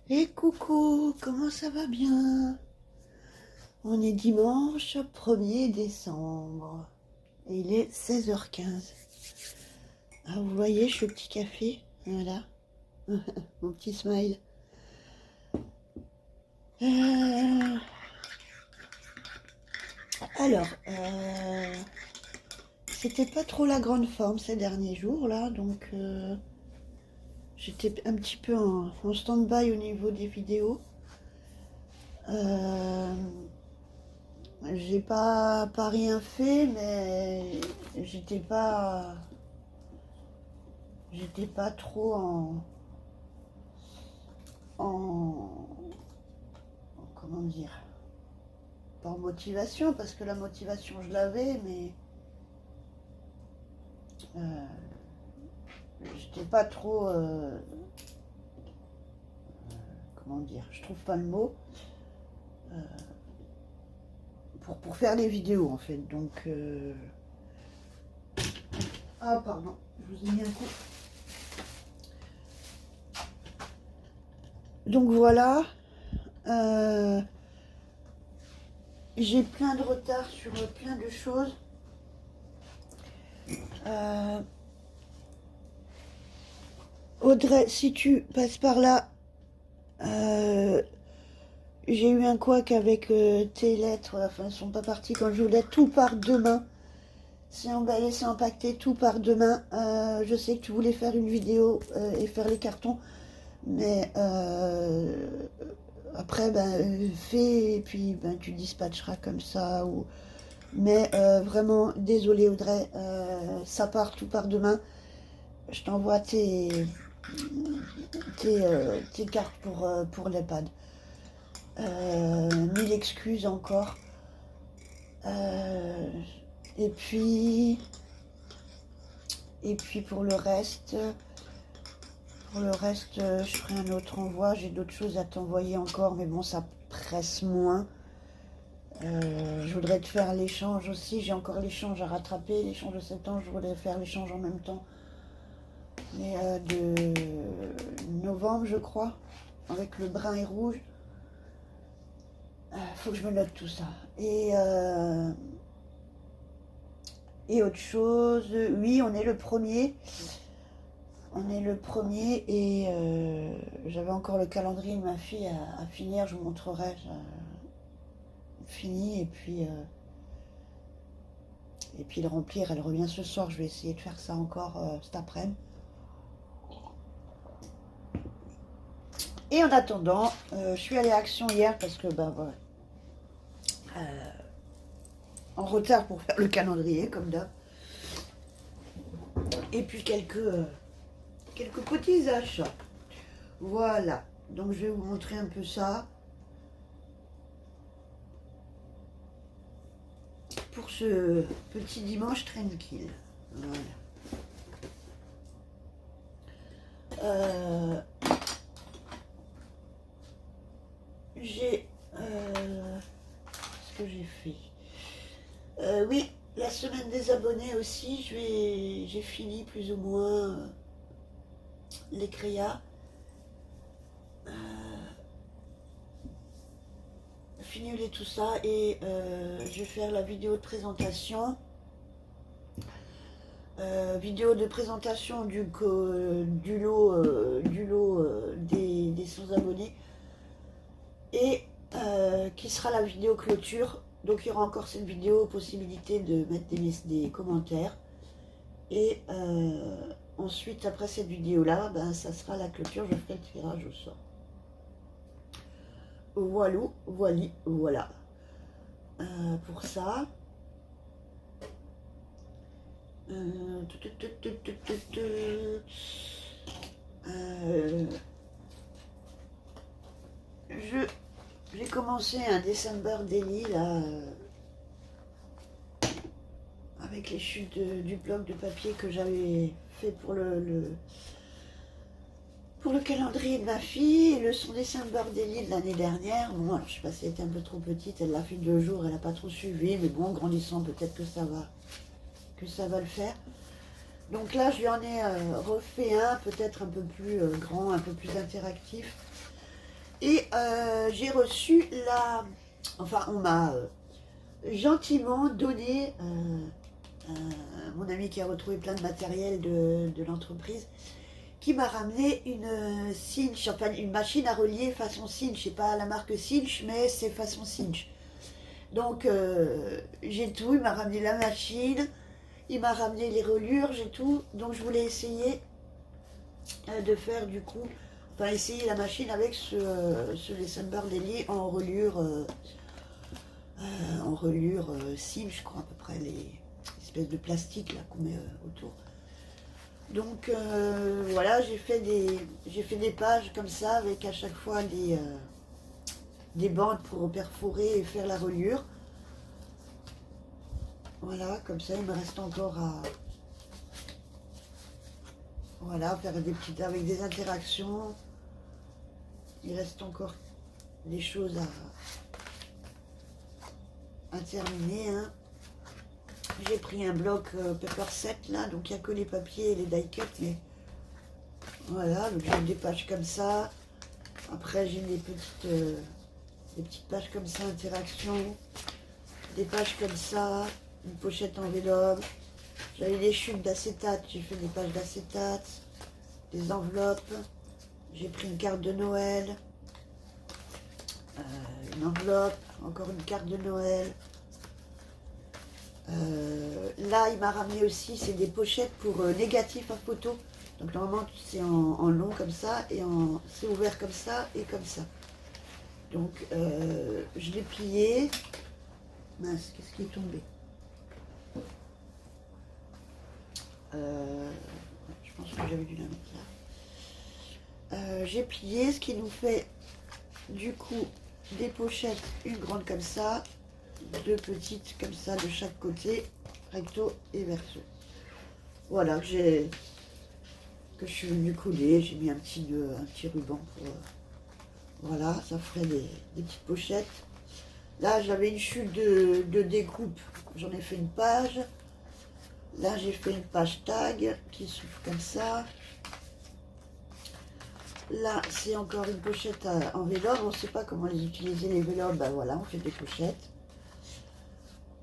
Et coucou, comment ça va bien? On est dimanche 1er décembre et il est 16h15. Ah, vous voyez, je suis au petit café, voilà, mon petit smile. Euh, alors, c'était pas trop la grande forme ces derniers jours là, donc j'étais un petit peu en stand-by au niveau des vidéos. Euh, j'ai pas rien fait, mais j'étais pas j'étais pas trop en comment dire, pas en motivation, parce que la motivation je l'avais, mais euh, j'étais pas trop comment dire, je trouve pas le mot pour faire les vidéos en fait. Donc ah pardon, je vous ai mis un coup. Donc voilà, euh, j'ai plein de retard sur plein de choses. Euh, Audrey, si tu passes par là, euh, j'ai eu un couac avec tes lettres. Enfin, elles sont pas parties quand je voulais. Tout part demain. C'est emballé, c'est empaqueté, tout part demain. Je sais que tu voulais faire une vidéo et faire les cartons, mais après, ben, fais et puis ben, tu dispatcheras comme ça. Mais vraiment, désolé Audrey, ça part, tout part demain. Je t'envoie tes cartes pour l'EHPAD. Mille excuses encore. Euh, et puis, et puis pour le reste, je ferai un autre envoi. J'ai d'autres choses à t'envoyer encore, mais bon, ça presse moins. Je voudrais te faire l'échange aussi. J'ai encore l'échange à rattraper. L'échange de septembre, je voudrais faire l'échange en même temps. Mais de novembre, je crois, avec le brun et rouge. Faut que je me note tout ça. Et autre chose, oui, on est le premier. On est le premier et j'avais encore le calendrier de ma fille à finir, je vous montrerai. Fini et puis le remplir, elle revient ce soir, je vais essayer de faire ça encore cet après-midi. Et en attendant, je suis allée à Action hier parce que ben voilà, en retard pour faire le calendrier comme d'hab. Et puis quelques petits achats. Voilà, donc je vais vous montrer un peu ça. Pour ce petit dimanche tranquille. Voilà. Euh, j'ai... ce que j'ai fait. Oui, la semaine des abonnés aussi, j'ai fini plus ou moins les créas. Fini tout ça et je vais faire la vidéo de présentation. Vidéo de présentation du lot des 100 abonnés et qui sera la vidéo clôture. Donc il y aura encore cette vidéo, possibilité de mettre des commentaires. Et ensuite, après cette vidéo-là, ben, ça sera la clôture, je ferai le tirage au sort. Voilà. Pour ça. J'ai commencé un December Daily là, avec les chutes du bloc de papier que j'avais fait pour le calendrier de ma fille, et son December Daily de l'année dernière. Bon, alors je sais pas si elle était un peu trop petite, elle l'a fait 2 jours, elle n'a pas trop suivi, mais bon, en grandissant, peut-être que ça va le faire. Donc là, je lui en ai refait un, peut-être un peu plus grand, un peu plus interactif. Et j'ai reçu la... Enfin, on m'a gentiment donné... mon ami qui a retrouvé plein de matériel de l'entreprise, qui m'a ramené une Cinch, enfin une machine à relier façon Cinch. C'est pas la marque Cinch, mais c'est façon Cinch. Donc j'ai tout, il m'a ramené la machine, il m'a ramené les reliures, j'ai tout. Donc je voulais essayer de faire du coup, enfin essayer la machine avec ce Lessenberg Daily en reliure Cinch, je crois à peu près les espèces de plastique là qu'on met autour. Donc voilà, j'ai fait des pages comme ça avec à chaque fois des bandes pour perforer et faire la reliure. Voilà, comme ça il me reste encore à voilà, faire des petites avec des interactions. Il reste encore des choses à terminer. Hein. J'ai pris un bloc paper set là, donc il n'y a que les papiers et les die cut, mais voilà, donc j'ai des pages comme ça. Après j'ai des petites pages comme ça, interaction, des pages comme ça, une pochette enveloppe. J'avais des chutes d'acétate, j'ai fait des pages d'acétate, des enveloppes. J'ai pris une carte de Noël, une enveloppe, encore une carte de Noël. Là, il m'a ramené aussi, c'est des pochettes pour négatifs à photo. Donc normalement, c'est en long comme ça, et c'est ouvert comme ça et comme ça. Donc, je l'ai plié. Mince, qu'est-ce qui est tombé? Je pense que j'avais dû la mettre là. J'ai plié, ce qui nous fait du coup des pochettes, une grande comme ça, deux petites comme ça de chaque côté, recto et verso. Voilà, que je suis venue couler, j'ai mis un petit ruban pour... voilà, ça ferait des petites pochettes. Là, j'avais une chute de découpe, j'en ai fait une page. Là, j'ai fait une page tag qui s'ouvre comme ça. Là, c'est encore une pochette en enveloppe. On ne sait pas comment les utiliser, les enveloppes. Ben voilà, on fait des pochettes.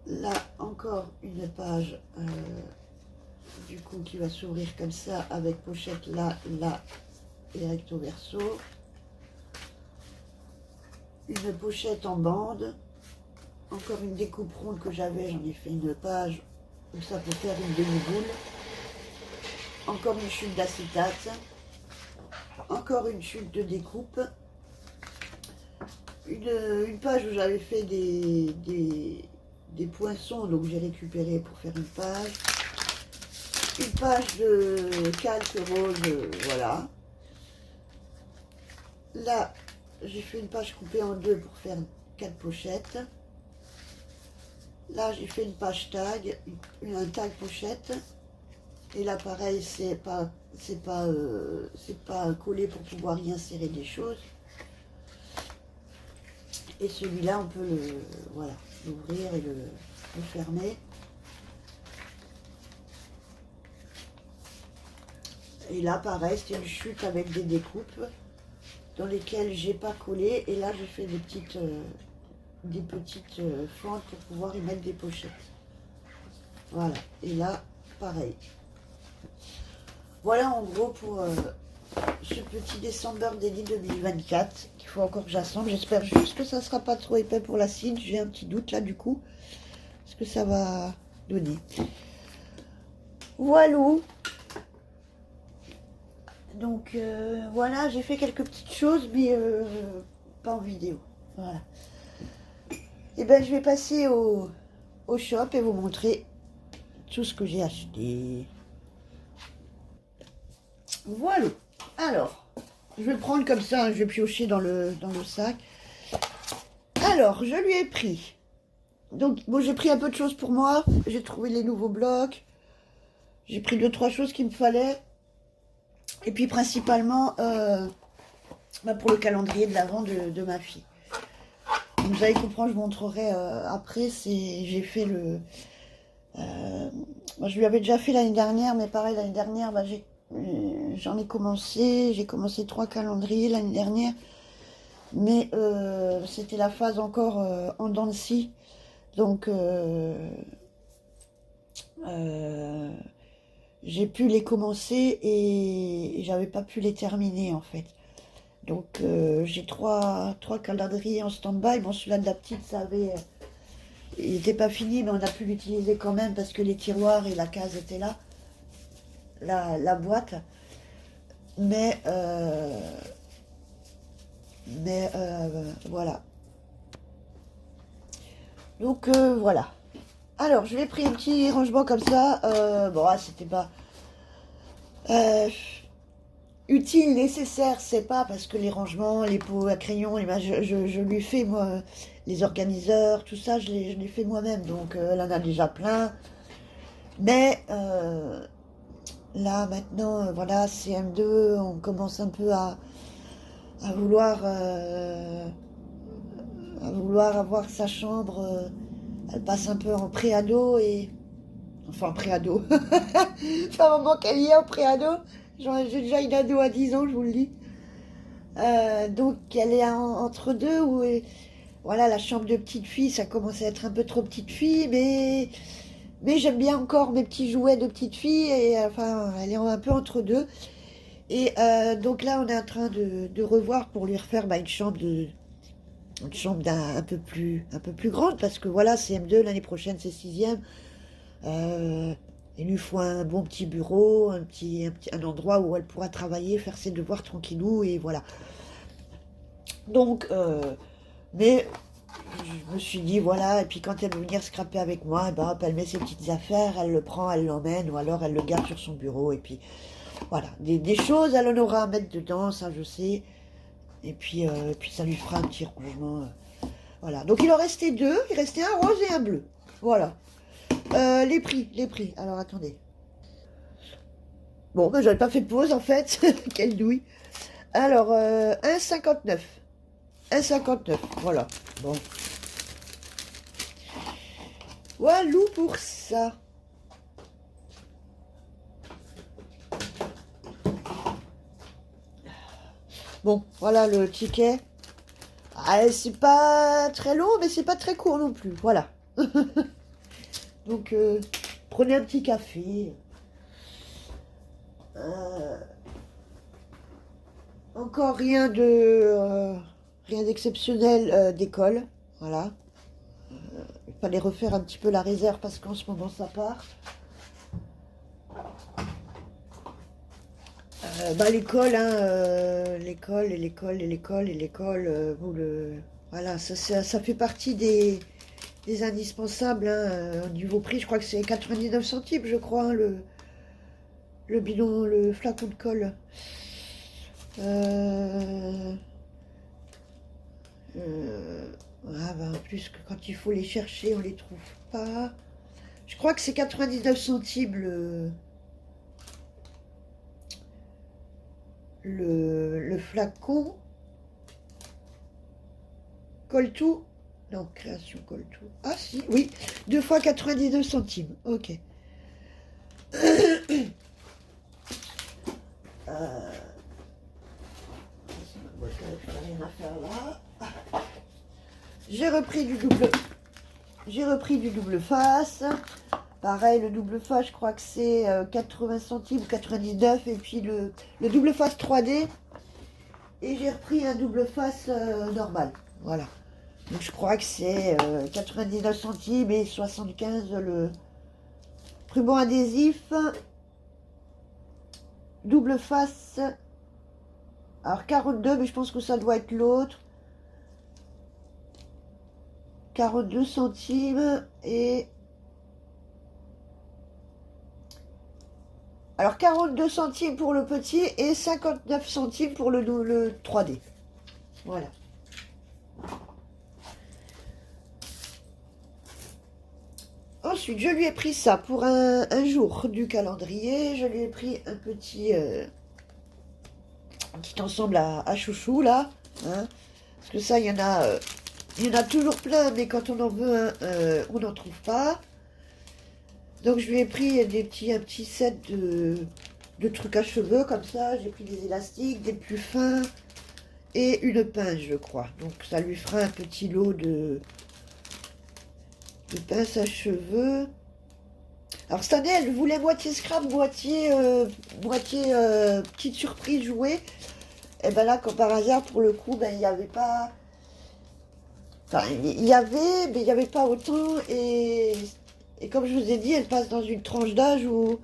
Là, encore une page du coup qui va s'ouvrir comme ça avec pochette là, là et recto verso. Une pochette en bande. Encore une découpe ronde que j'avais, j'en ai fait une page où ça peut faire une demi-boule. Encore une chute d'acétate. Encore une chute de découpe. Une page où j'avais fait des poinçons, donc j'ai récupéré pour faire une page. Une page de calque rose, voilà. Là, j'ai fait une page coupée en deux pour faire 4 pochettes. Là, j'ai fait une page tag, un tag pochette. Et là, pareil, c'est pas collé pour pouvoir y insérer des choses. Et celui-là, on peut l'ouvrir et le fermer. Et là, pareil, c'est une chute avec des découpes dans lesquelles j'ai pas collé. Et là, j'ai fait des petites fentes pour pouvoir y mettre des pochettes. Voilà. Et là, pareil. Voilà en gros pour ce petit December Daily 2024 qu'il faut encore que j'assemble. J'espère juste que ça ne sera pas trop épais pour la cine. J'ai un petit doute là du coup. Ce que ça va donner. Voilà. Donc voilà, j'ai fait quelques petites choses, mais pas en vidéo. Voilà. Et ben je vais passer au shop et vous montrer tout ce que j'ai acheté. Voilà. Alors, je vais le prendre comme ça, je vais piocher dans le sac. Alors, je lui ai pris. Donc, bon, j'ai pris un peu de choses pour moi. J'ai trouvé les nouveaux blocs. J'ai pris 2-3 choses qu'il me fallait. Et puis, principalement, pour le calendrier de l'Avent de ma fille. Vous allez comprendre, je vous montrerai après. J'ai fait le... moi, je lui avais déjà fait l'année dernière, mais pareil, l'année dernière, j'en ai commencé. J'ai commencé 3 calendriers l'année dernière. Mais c'était la phase encore en dents de scie. Donc, euh, j'ai pu les commencer et j'avais pas pu les terminer en fait. Donc, j'ai trois calendriers en stand-by. Bon, celui-là de la petite, ça avait, il n'était pas fini, mais on a pu l'utiliser quand même parce que les tiroirs et la case étaient là, la boîte. Mais, voilà. Donc, voilà. Alors, je vais pris un petit rangement comme ça. Bon, ah, c'était pas euh, utile, nécessaire, c'est pas parce que les rangements, les pots à crayon, je lui fais moi, les organiseurs, tout ça, je les fais moi-même. Donc, elle en a déjà plein. Mais là, maintenant, voilà, CM2, on commence un peu à vouloir, à vouloir avoir sa chambre. Elle passe un peu en préado et enfin, préado. Ça fait un moment qu'elle y est en préado. J'ai déjà une ado à 10 ans, je vous le dis. Donc, elle est entre deux. Où, voilà, la chambre de petite fille, ça commence à être un peu trop petite fille. Mais j'aime bien encore mes petits jouets de petite fille. Et enfin, elle est un peu entre deux. Et donc là, on est en train de revoir pour lui refaire une chambre un peu plus grande. Parce que voilà, CM2, l'année prochaine, c'est 6e. Euh, il lui faut un bon petit bureau, un endroit où elle pourra travailler, faire ses devoirs tranquillou, et voilà. Donc, mais je me suis dit, voilà, et puis quand elle veut venir scraper avec moi, eh ben, hop, elle met ses petites affaires, elle le prend, elle l'emmène, ou alors elle le garde sur son bureau, et puis voilà. Des choses, elle en aura à mettre dedans, ça je sais, et puis ça lui fera un petit rangement. Voilà. Donc il en restait deux, il restait un rose et un bleu. Voilà. Les prix. Alors attendez. Bon, ben j'avais pas fait de pause en fait. Quelle douille. Alors, 1,59. 1,59, voilà. Bon. Walou pour ça. Bon, voilà le ticket. Ah, c'est pas très long, mais c'est pas très court non plus. Voilà. Donc, prenez un petit café. Euh, Encore rien d'exceptionnel d'école. Voilà. Il fallait refaire un petit peu la réserve parce qu'en ce moment ça part. Bah l'école, hein, l'école, voilà, ça fait partie des indispensables, hein, au niveau prix. Je crois que c'est 99 centimes, je crois, hein, le bidon, le flacon de colle. Euh, ah bah en plus que quand il faut les chercher, on les trouve pas. Je crois que c'est 99 centimes le flacon. Coltou. Non, création Coltou. Ah si, oui. 2 fois 99 centimes. Ok. Rien à faire là. J'ai repris du double. J'ai repris du double face. Pareil, le double face, je crois que c'est 80 centimes ou 99. Et puis le double face 3D. Et j'ai repris un double face normal. Voilà. Donc je crois que c'est 99 centimes et 75 le ruban adhésif. Double face. Alors 42, mais je pense que ça doit être l'autre. 42 centimes et... Alors 42 centimes pour le petit et 59 centimes pour le 3D. Voilà. Ensuite, je lui ai pris ça pour un jour du calendrier. Je lui ai pris un petit ensemble à chouchou, là. Hein, parce que ça, il y en a toujours plein, mais quand on en veut un, on n'en trouve pas. Donc, je lui ai pris un petit set de trucs à cheveux, comme ça. J'ai pris des élastiques, des plus fins. et une pince, je crois. Donc ça lui fera un petit lot de pince à cheveux. Alors cette année, elle voulait moitié scrap, moitié petite surprise jouée. Et ben là, comme par hasard, pour le coup, ben, il n'y avait pas... Enfin, il y avait, mais il n'y avait pas autant. Et comme je vous ai dit, elle passe dans une tranche d'âge où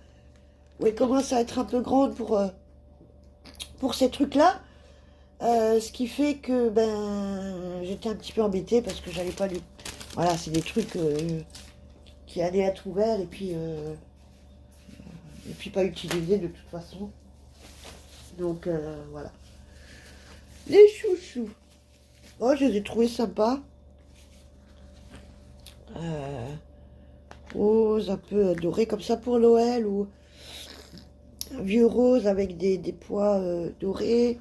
elle commence à être un peu grande pour ces trucs-là. Ce qui fait que ben j'étais un petit peu embêtée parce que j'avais pas lu. Voilà, c'est des trucs qui allaient être ouverts et puis pas utilisés de toute façon. Donc voilà. Les chouchous. Oh, je les ai trouvés sympas. Rose un peu doré comme ça pour Noël ou un vieux rose avec des pois dorés,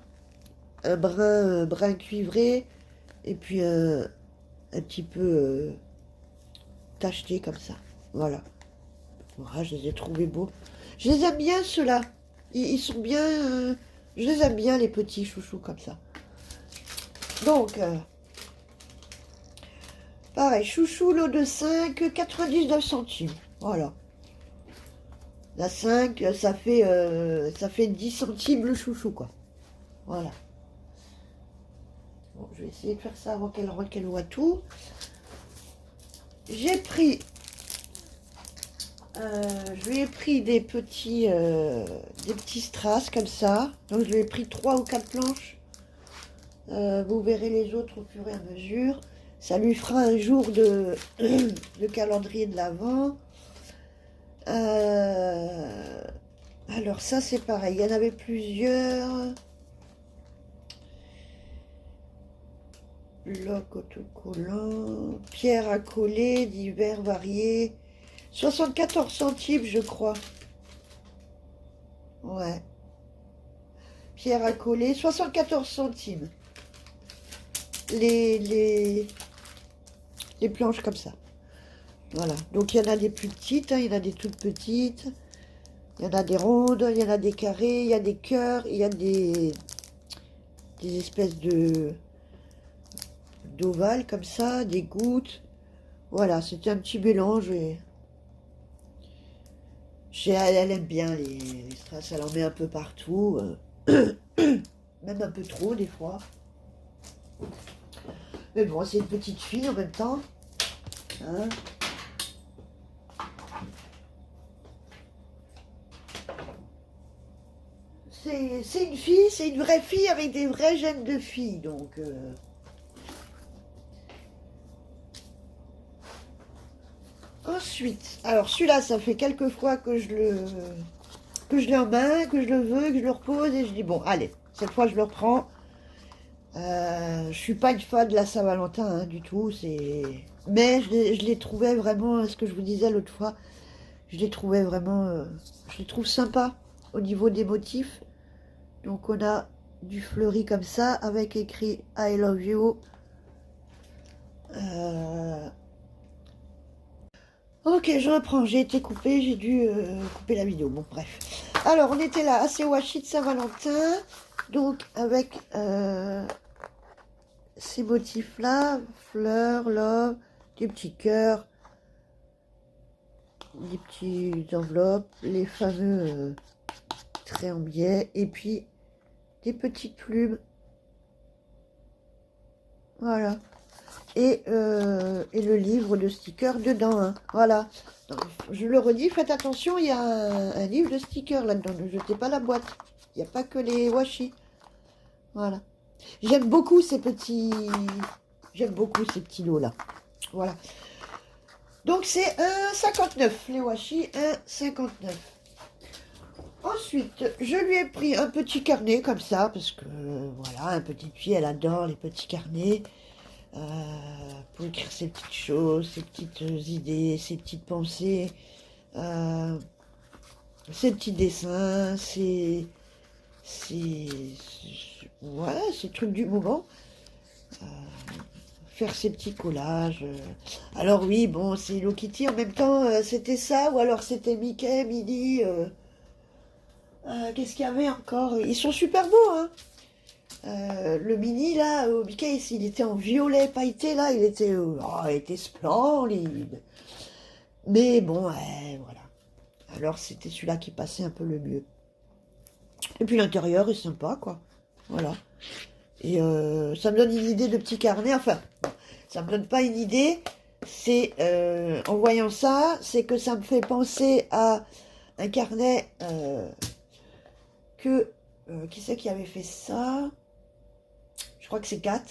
un brun cuivré et puis un petit peu tacheté comme ça. Voilà. Voilà, je les ai trouvés beaux. Je les aime bien ceux-là. Ils sont bien. Je les aime bien les petits chouchous comme ça. Donc, pareil, chouchou, lot de 5, 99 centimes. Voilà. La 5, ça fait 10 centimes le chouchou, quoi. Voilà. Bon, je vais essayer de faire ça avant qu'elle voit tout. J'ai pris... je lui ai pris des petits strass comme ça. Donc je lui ai pris 3 ou 4 planches. Vous verrez les autres au fur et à mesure. Ça lui fera un jour de calendrier de l'Avent. Alors ça c'est pareil, il y en avait plusieurs. Bloc autocollant, pierre à coller, divers variés. 74 centimes je crois. Ouais. Pierre à coller, 74 centimes. Les planches comme ça. Voilà, donc il y en a des plus petites, hein, il y en a des toutes petites, il y en a des rondes, il y en a des carrés, il y a des cœurs, il y a des espèces d'ovales comme ça, des gouttes. Voilà, c'était un petit mélange. Elle aime bien les strass, elle en met un peu partout, même un peu trop des fois. Mais bon, c'est une petite fille en même temps. Hein. C'est une fille, c'est une vraie fille avec des vrais gènes de fille, donc... Ensuite, alors celui-là, ça fait quelques fois que je l'ai en main, que je le veux, que je le repose, et je dis, bon, allez, cette fois je le reprends. Je suis pas une fan de la Saint-Valentin, hein, du tout, mais je les trouvais vraiment, ce que je vous disais l'autre fois, je les trouvais vraiment, je les trouve sympas au niveau des motifs. Donc on a du fleuri comme ça, avec écrit I love you. Ok, je reprends, j'ai été coupée, j'ai dû couper la vidéo, bon bref. Alors on était là, assez washi de Saint-Valentin, donc avec ces motifs là, fleurs, love, des petits cœurs, des petites enveloppes, les fameux traits en biais, et puis des petites plumes. Voilà. Et le livre de stickers dedans. Hein. Voilà. Donc, je le redis, faites attention, il y a un livre de stickers là-dedans. Ne jetez pas la boîte. Il n'y a pas que les washi. Voilà. J'aime beaucoup ces petits... J'aime beaucoup ces petits lots-là. Voilà. Donc, c'est 1,59. Les washi, 1,59. Ensuite, je lui ai pris un petit carnet comme ça, parce que, voilà, une petite fille, elle adore les petits carnets. Pour écrire ses petites choses, ses petites idées, ses petites pensées, ses petits dessins, voilà, ces trucs du moment. Faire ses petits collages. Alors oui, bon, c'est Hello Kitty, en même temps, c'était ça, ou alors c'était Mickey, Minnie, qu'est-ce qu'il y avait encore? Ils sont super beaux, hein. Le mini, là, au Mickey, il était en violet pailleté, là, il était splendide. Mais bon, ouais, voilà. Alors, c'était celui-là qui passait un peu le mieux. Et puis, l'intérieur est sympa, quoi. Voilà. Et ça me donne une idée de petit carnet. Enfin, ça me donne pas une idée. C'est, en voyant ça, c'est que ça me fait penser à un carnet qui c'est qui avait fait ça? Je crois que c'est Kat.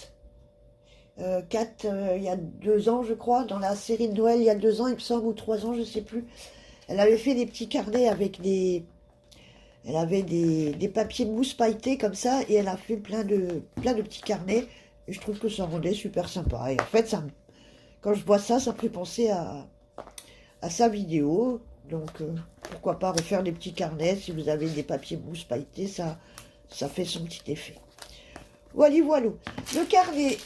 Kat, il y a 2 ans, je crois, dans la série de Noël, il y a 2 ans, il me semble, ou 3 ans, je sais plus. Elle avait fait des petits carnets avec des... Elle avait des papiers de mousse pailletés comme ça, et elle a fait plein de petits carnets. Et je trouve que ça rendait super sympa. Et en fait, quand je vois ça, ça me fait penser à sa vidéo. Donc, pourquoi pas refaire des petits carnets si vous avez des papiers mousse pailletés, ça fait son petit effet. Voilà, voilà. Le carnet.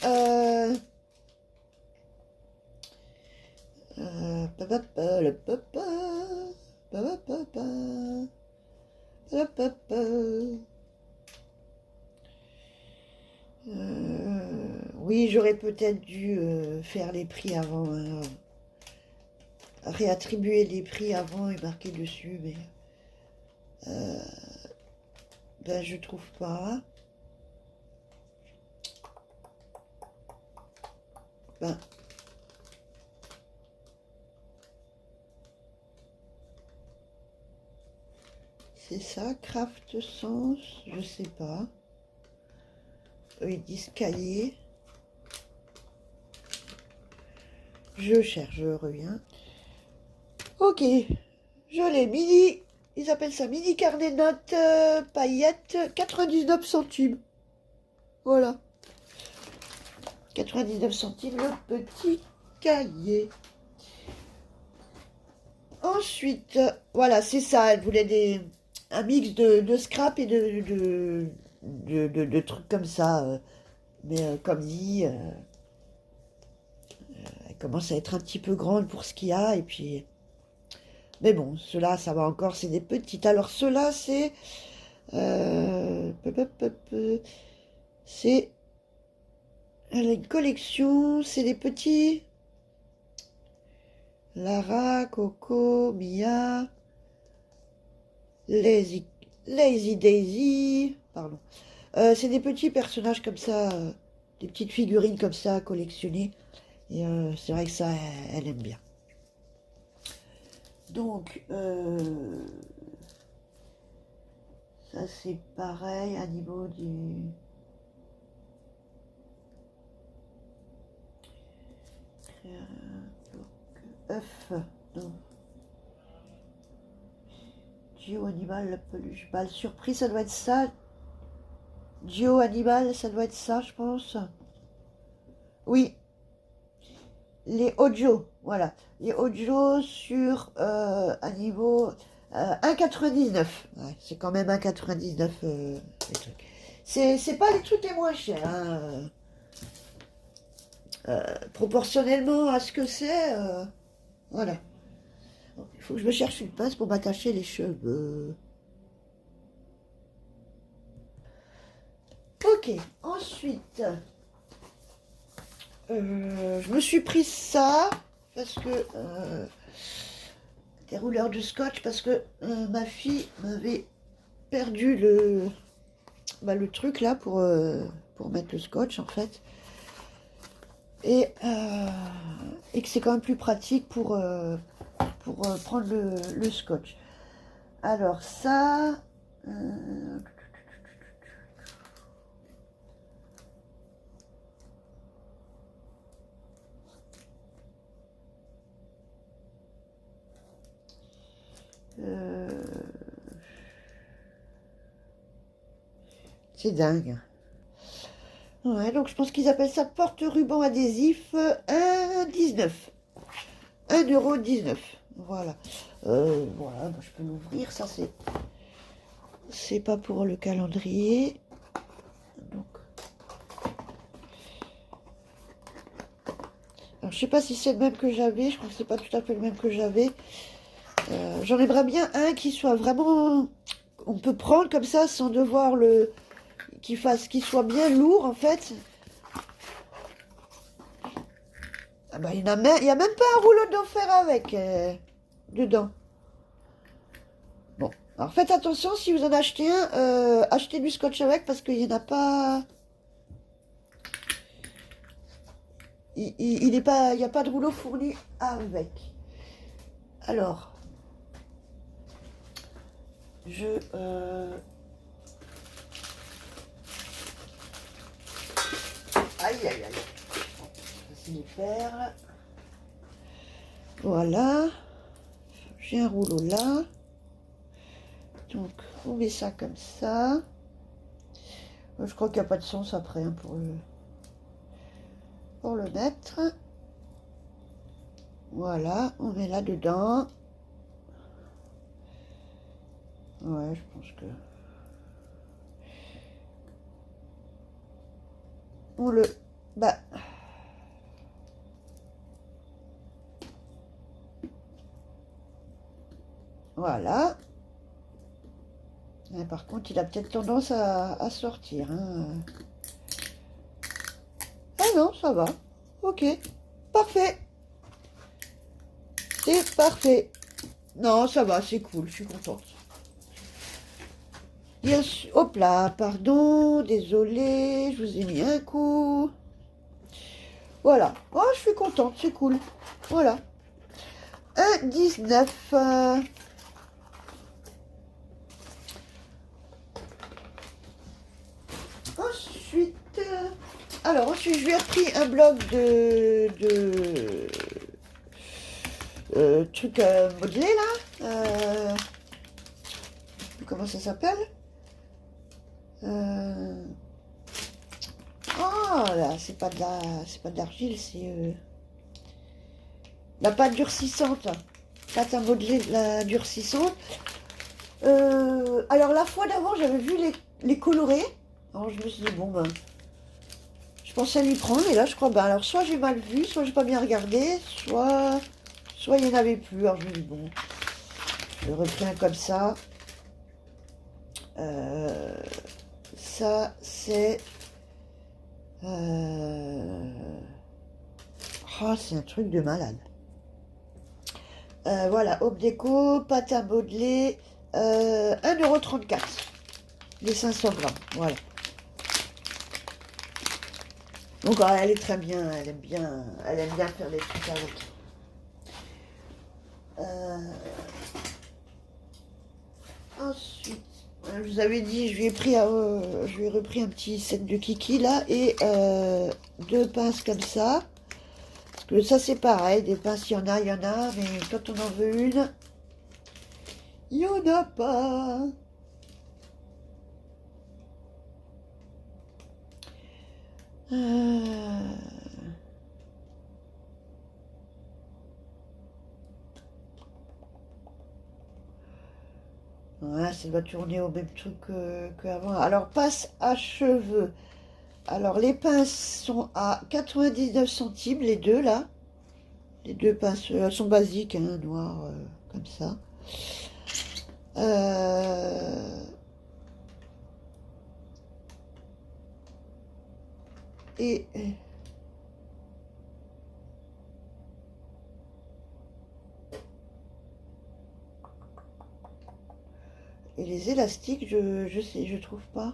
Oui, j'aurais peut-être dû faire les prix avant, hein, réattribuer les prix avant et marquer dessus, mais ben je trouve pas. Ben, c'est ça, Craft Sens, je sais pas. Eux, ils disent cahier. Je cherche, je reviens. Ok, je l'ai, mini. Ils appellent ça mini carnet de notes paillettes, 99 centimes. Voilà. 99 centimes, le petit cahier. Ensuite, voilà, c'est ça. Elle voulait un mix de scrap et de trucs comme ça. Mais comme dit, elle commence à être un petit peu grande pour ce qu'il y a. Et puis, mais bon, ceux-là, ça va encore, c'est des petites. Alors, ceux-là, c'est... c'est... Elle a une collection, c'est des petits... Lara, Coco, Mia, Lazy Daisy, pardon. C'est des petits personnages comme ça, des petites figurines comme ça à collectionner. Et c'est vrai que ça, elle aime bien. Donc, ça c'est pareil à niveau du... œuf, non. Gio Animal, la peluche balle surprise, ça doit être ça. Gio Animal, ça doit être ça, je pense. Oui, les Ojo, voilà. Les Ojo sur un niveau 1,99. Ouais, c'est quand même 1,99 les trucs. C'est pas les trucs les moins chers. Hein. Proportionnellement à ce que c'est, voilà. Il faut que je me cherche une pince pour m'attacher les cheveux. Ok, ensuite, je me suis pris ça parce que des rouleurs de scotch parce que ma fille m'avait perdu le truc là pour mettre le scotch en fait et que c'est quand même plus pratique pour prendre le scotch. Alors ça, c'est dingue. Ouais, donc je pense qu'ils appellent ça porte-ruban adhésif 1,19. 1,19 €. Voilà. Voilà, je peux l'ouvrir. Ça, c'est pas pour le calendrier. Donc. Alors, je sais pas si c'est le même que j'avais. Je crois que c'est pas tout à fait le même que j'avais. J'en aimerais bien un qui soit vraiment... On peut prendre comme ça sans devoir qu'il soit bien lourd en fait. Ah bah, il y a même pas un rouleau d'enfer avec dedans. Bon, alors faites attention si vous en achetez un, achetez du scotch avec parce qu'il n'y en a pas. Il n'y a pas de rouleau fourni avec. Alors, aïe, aïe, aïe. C'est les perles. Voilà. J'ai un rouleau là. Donc, on met ça comme ça. Je crois qu'il n'y a pas de sens après hein, pour le mettre. Voilà, on met là dedans. Ouais, je pense que... On le... Bah... Voilà. Et par contre, il a peut-être tendance à sortir. Hein. Ah non, ça va. Ok. Parfait. C'est parfait. Non, ça va, c'est cool, je suis contente. Bien sûr. Hop là, pardon, désolé, je vous ai mis un coup. Voilà. Oh, je suis contente, c'est cool. Voilà. 1,19. Ensuite, ensuite, je lui ai repris un bloc de truc modelé là. Comment ça s'appelle? Oh là, c'est pas de l'argile, c'est la pâte durcissante. Pâte à modeler, la durcissante. Alors la fois d'avant, j'avais vu les colorés. Alors je me suis dit, bon ben, je pensais lui prendre, mais là je crois, ben alors soit j'ai mal vu, soit j'ai pas bien regardé, soit il n'y en avait plus. Alors je me dis, bon, je repris un comme ça. Ça c'est... Oh, c'est un truc de malade. Voilà, Hop Déco, pâte à modeler, 1,34 €. Les 500 grammes, voilà. Donc elle est très bien, elle aime bien faire les trucs avec. Ensuite, je vous avais dit, je lui ai repris un petit set de kiki là et 2 pinces comme ça. Parce que ça c'est pareil, des pinces il y en a, mais quand on en veut une, il n'y en a pas. Ouais, ça doit tourner au même truc qu'avant. Alors, pince à cheveux. Alors, les pinces sont à 99 centimes, les deux là. Les deux pinces, elles sont basiques, hein, noires, comme ça. Et les élastiques, je sais, je trouve pas.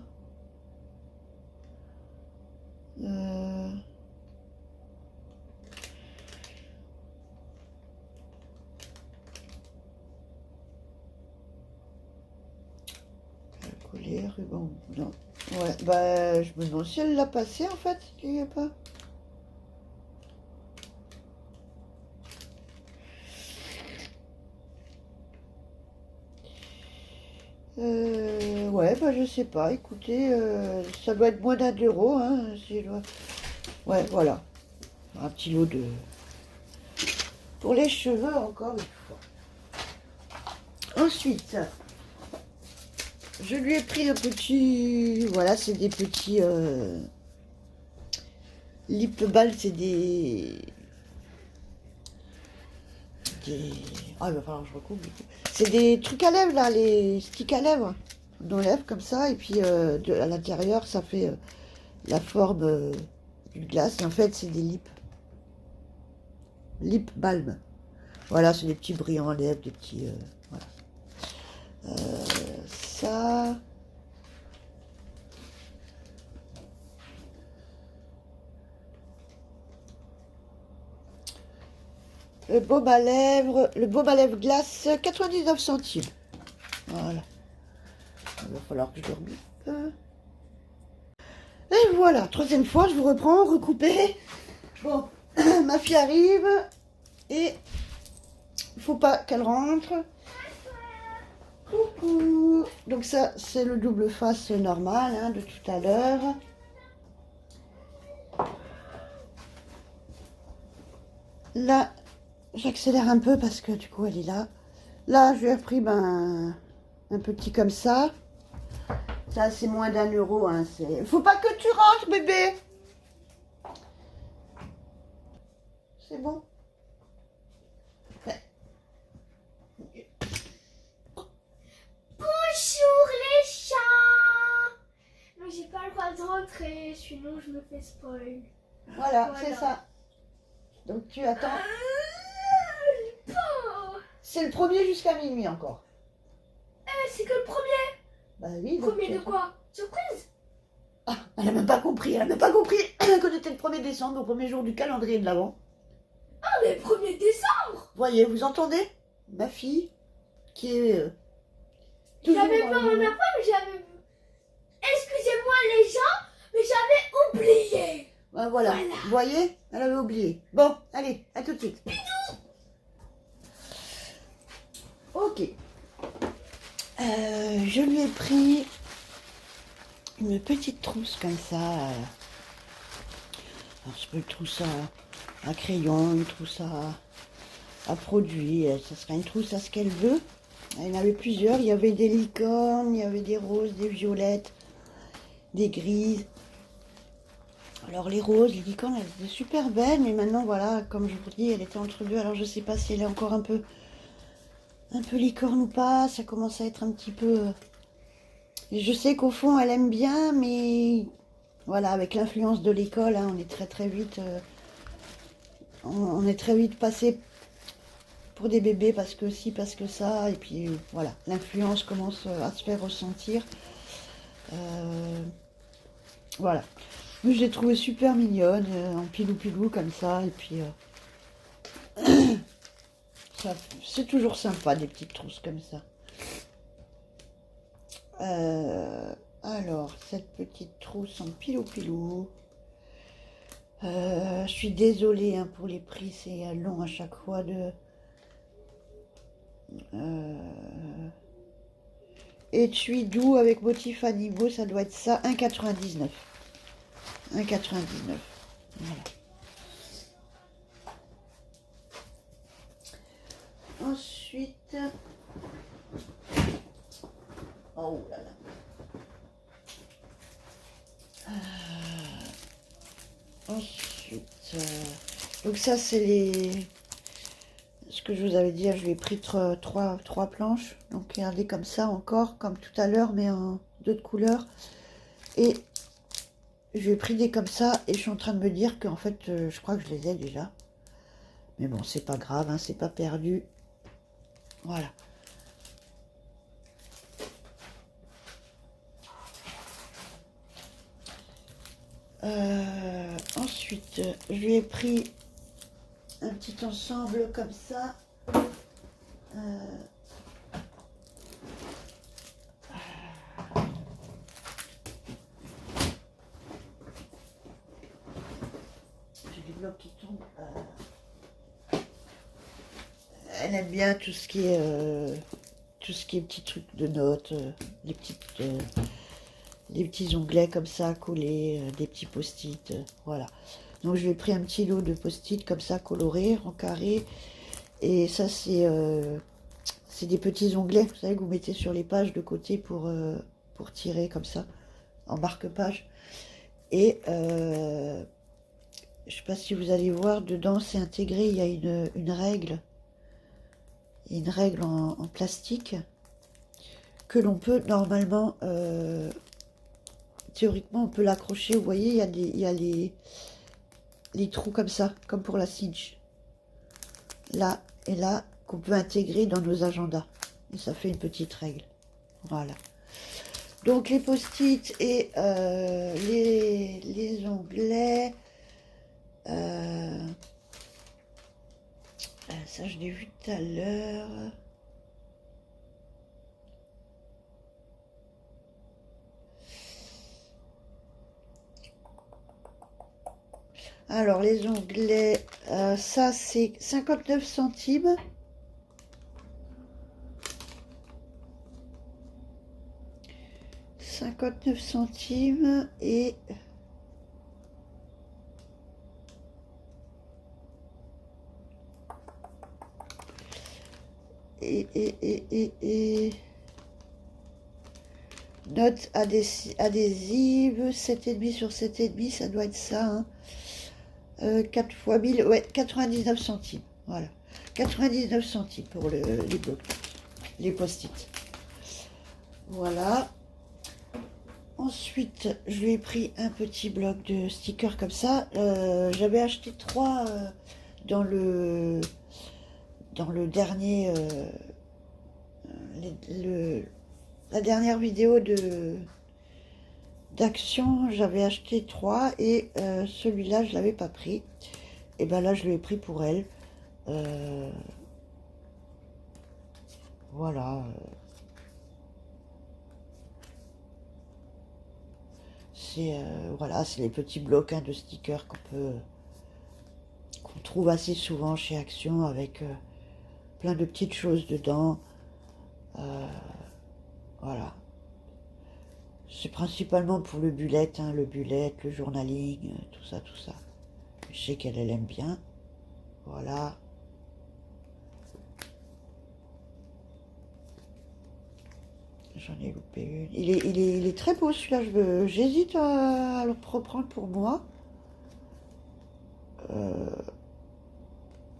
Collier, ruban, non. Ouais, bah je me demande si elle l'a passé en fait, il n'y a pas. Ouais, bah je sais pas, écoutez, ça doit être moins d'1 €, hein, si je dois... Ouais, voilà. Un petit lot de... Pour les cheveux, encore une fois. Ensuite, je lui ai pris un petit... Voilà, c'est des petits... lip balm, c'est des... Ah, il va falloir que je recoupe. C'est des trucs à lèvres, là, les sticks à lèvres. on enlève comme ça, et puis à l'intérieur, ça fait la forme d'une glace. Et en fait, c'est des lip balm. Voilà, c'est des petits brillants à lèvres, des petits... voilà. Ça... le baume à lèvres glace, 99 centimes. Voilà. Il va falloir que je le rebipe. Et voilà, troisième fois, je vous reprends, recoupé. Bon, ma fille arrive et il faut pas qu'elle rentre. Coucou. Donc ça, c'est le double face normal hein, de tout à l'heure. Là, j'accélère un peu parce que du coup, elle est là. Là, je lui ai repris un petit comme ça. Ça, c'est moins d'1 €. Hein, faut pas que tu rentres, bébé. C'est bon. Bonjour les chats. Non, j'ai pas le droit de rentrer, sinon je me fais spoil. Voilà. C'est ça. Donc tu attends. C'est le premier jusqu'à minuit encore. C'est que le premier. Bah oui. Premier de quoi? Surprise. Ah, elle n'a même pas compris. Elle n'a même pas compris que c'était le 1er décembre, au premier jour du calendrier de l'Avent. Ah, mais 1er décembre. Voyez, vous entendez? Ma fille, qui est... J'avais pas mon après, mais j'avais... Excusez-moi les gens, mais j'avais oublié. Ben voilà. Vous voyez? Elle avait oublié. Bon, allez, à tout de suite. Ok. Je lui ai pris une petite trousse comme ça. Alors, je peux une trousse à crayon, une trousse à produits. Ça sera une trousse à ce qu'elle veut. Il y en avait plusieurs. Il y avait des licornes, il y avait des roses, des violettes, des grises. Alors les roses, les licornes, elles étaient super belles, mais maintenant voilà, comme je vous dis, elle était entre deux. Alors je sais pas si elle est encore un peu licorne ou pas. Ça commence à être un petit peu. Je sais qu'au fond, elle aime bien, mais voilà, avec l'influence de l'école, hein, on est très vite, on est très vite passé pour des bébés parce que ci, parce que ça, et puis voilà, l'influence commence à se faire ressentir. Voilà. Mais je l'ai trouvée super mignonne, en pilou-pilou comme ça, et puis c'est toujours sympa des petites trousses comme ça. Alors, cette petite trousse en pilou-pilou. Je suis désolée hein, pour les prix, c'est long à chaque fois de... étui doux avec motifs animaux, ça doit être ça, 1,99. 1,99. Voilà. Ensuite... oh là là. Ensuite... donc ça c'est les... ce que je vous avais dit, je lui ai pris trois planches. Donc regardez comme ça encore, comme tout à l'heure, mais en d'autres couleurs. Et je lui ai pris des comme ça, et je suis en train de me dire qu'en fait, je crois que je les ai déjà. Mais bon, c'est pas grave, hein, c'est pas perdu. Voilà. Ensuite, je lui ai pris un petit ensemble comme ça. J'ai des blocs qui tombent. Elle aime bien tout ce qui est petits trucs de notes, les petits onglets comme ça collés, des petits post-it, voilà. Donc je lui ai pris un petit lot de post-it comme ça colorés en carré, et ça c'est des petits onglets, vous savez, que vous mettez sur les pages de côté pour tirer comme ça en marque-page. Et je sais pas si vous allez voir, dedans c'est intégré, il y a une règle en plastique que l'on peut normalement, théoriquement, on peut l'accrocher. Vous voyez, il y a les trous comme ça, comme pour la cinch. Là et là, qu'on peut intégrer dans nos agendas. Et ça fait une petite règle. Voilà. Donc les post-it et les onglets. Ça, je l'ai vu tout à l'heure. Alors, les onglets, ça, c'est 59 centimes. Et... Note adhésive, 7,5 sur 7,5, ça doit être ça. Hein. 4 fois 1000, ouais, 99 centimes. Voilà. 99 centimes pour les blocs, les post-it. Voilà. Ensuite, je lui ai pris un petit bloc de stickers comme ça. J'avais acheté 3 dans le dernier... la dernière vidéo d'action, j'avais acheté 3 et celui-là, je l'avais pas pris. Et ben là, je l'ai pris pour elle. Voilà. Voilà, c'est les petits blocs de stickers qu'on trouve assez souvent chez Action avec plein de petites choses dedans. Voilà. C'est principalement pour le bullet, hein, le journaling, tout ça, tout ça. Je sais qu'elle aime bien. Voilà. J'en ai loupé une. Il est très beau celui-là. J'hésite à le reprendre pour moi. Je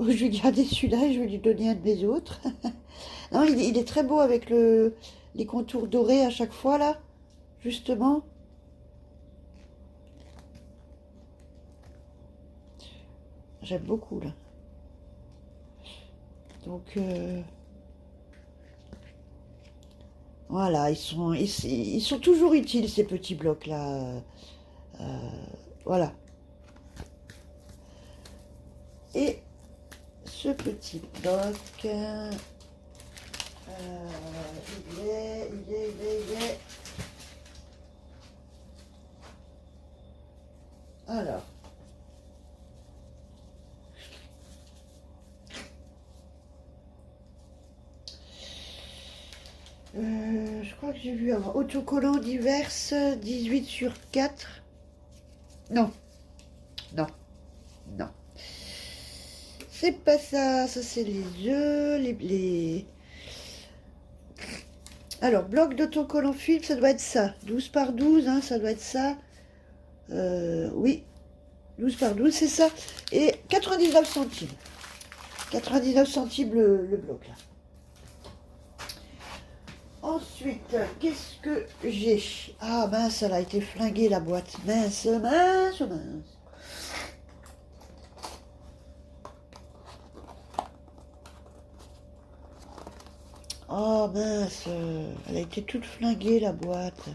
vais garder celui-là et je vais lui donner un de mes autres. Non, il est très beau avec les contours dorés à chaque fois, là, justement. J'aime beaucoup, là. Donc, voilà, ils sont toujours utiles, ces petits blocs-là. Voilà. Et ce petit bloc... il est. Alors. Je crois que j'ai vu avoir autocollant divers 18 sur 4. Non. Non. Non. C'est pas ça. Ça, c'est les œufs, Alors, bloc d'autocollant film, ça doit être ça. 12 par 12, hein, ça doit être ça. Oui, 12 par 12, c'est ça. Et 99 centimes. 99 centimes le bloc, là. Ensuite, qu'est-ce que j'ai? Ah, mince, elle a été flinguée, la boîte. Mince, mince, mince. Oh mince, elle a été toute flinguée la boîte.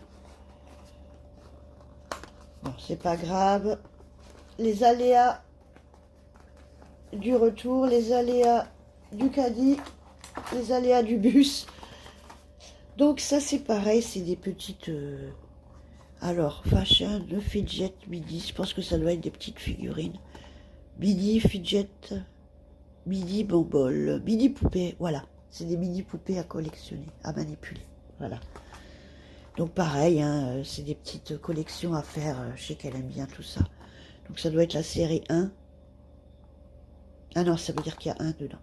Bon, c'est pas grave. Les aléas du retour, les aléas du caddie, les aléas du bus. Donc ça c'est pareil, c'est des petites... Alors, fashion, de fidget, midi, je pense que ça doit être des petites figurines. Midi, fidget, midi, bambole, midi poupée, voilà. C'est des mini poupées à collectionner, à manipuler. Voilà. Donc pareil, hein, c'est des petites collections à faire. Je sais qu'elle aime bien tout ça. Donc ça doit être la série 1. Ah non, ça veut dire qu'il y a 1 dedans.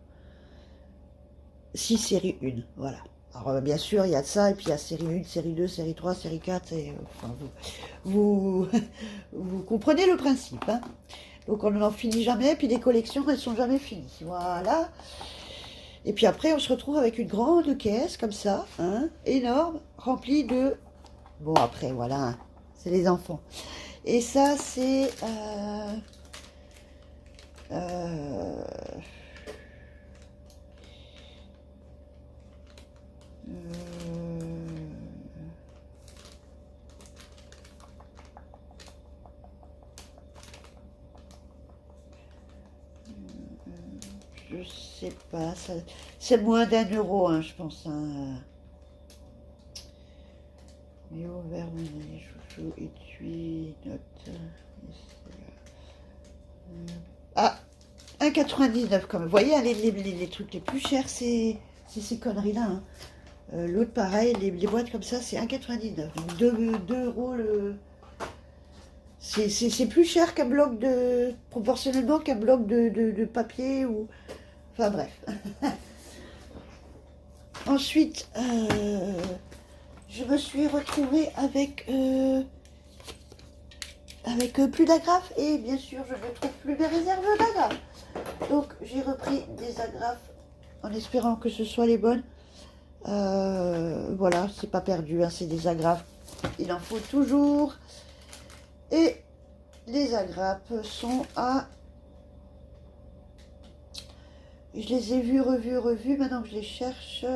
6 série 1, voilà. Alors bien sûr, il y a ça, et puis il y a série 1, série 2, série 3, série 4. Et, enfin, vous comprenez le principe. Hein. Donc on n'en finit jamais, puis les collections, elles sont jamais finies. Voilà. Et puis après, on se retrouve avec une grande caisse, comme ça, hein, énorme, remplie de... Bon, après, voilà, hein, c'est les enfants. Et ça, c'est... euh, je sais pas, c'est moins d'1 euro, hein, je pense. Hein. Mais au vert, chouchou, étui, note. Ah, 1,99 quand même. Vous voyez, les trucs les plus chers, c'est ces conneries-là. Hein. L'autre, pareil, les boîtes comme ça, c'est 1,99. Donc 2 euros le... C'est plus cher qu'un bloc de... proportionnellement qu'un bloc de papier ou... Enfin bref. Ensuite, je me suis retrouvée avec plus d'agrafes et bien sûr, je ne trouve plus mes réserves d'agrafes. Donc, j'ai repris des agrafes en espérant que ce soit les bonnes. Voilà, c'est pas perdu, hein, c'est des agrafes. Il en faut toujours. Et les agrafes sont à... Je les ai vues, revues. Maintenant que je les cherche...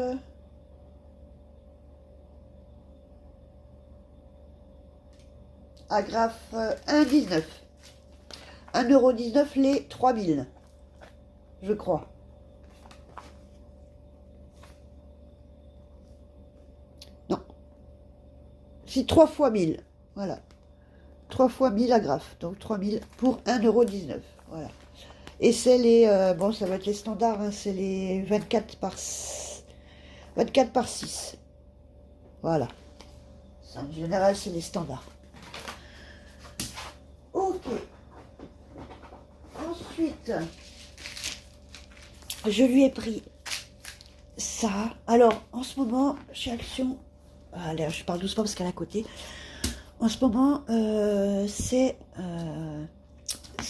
Agrafe 1,19. 1,19 € les 3000. Je crois. Non. C'est 3 fois 1000. Voilà. 3 fois 1000 agrafes. Donc 3000 pour 1,19 €. Voilà. Et c'est les... bon, ça va être les standards. Hein, c'est les 24 par 6. Voilà. En général, c'est les standards. Ok. Ensuite, je lui ai pris ça. Alors, en ce moment, chez Action... Allez, je parle doucement parce qu'elle est à côté. En ce moment, c'est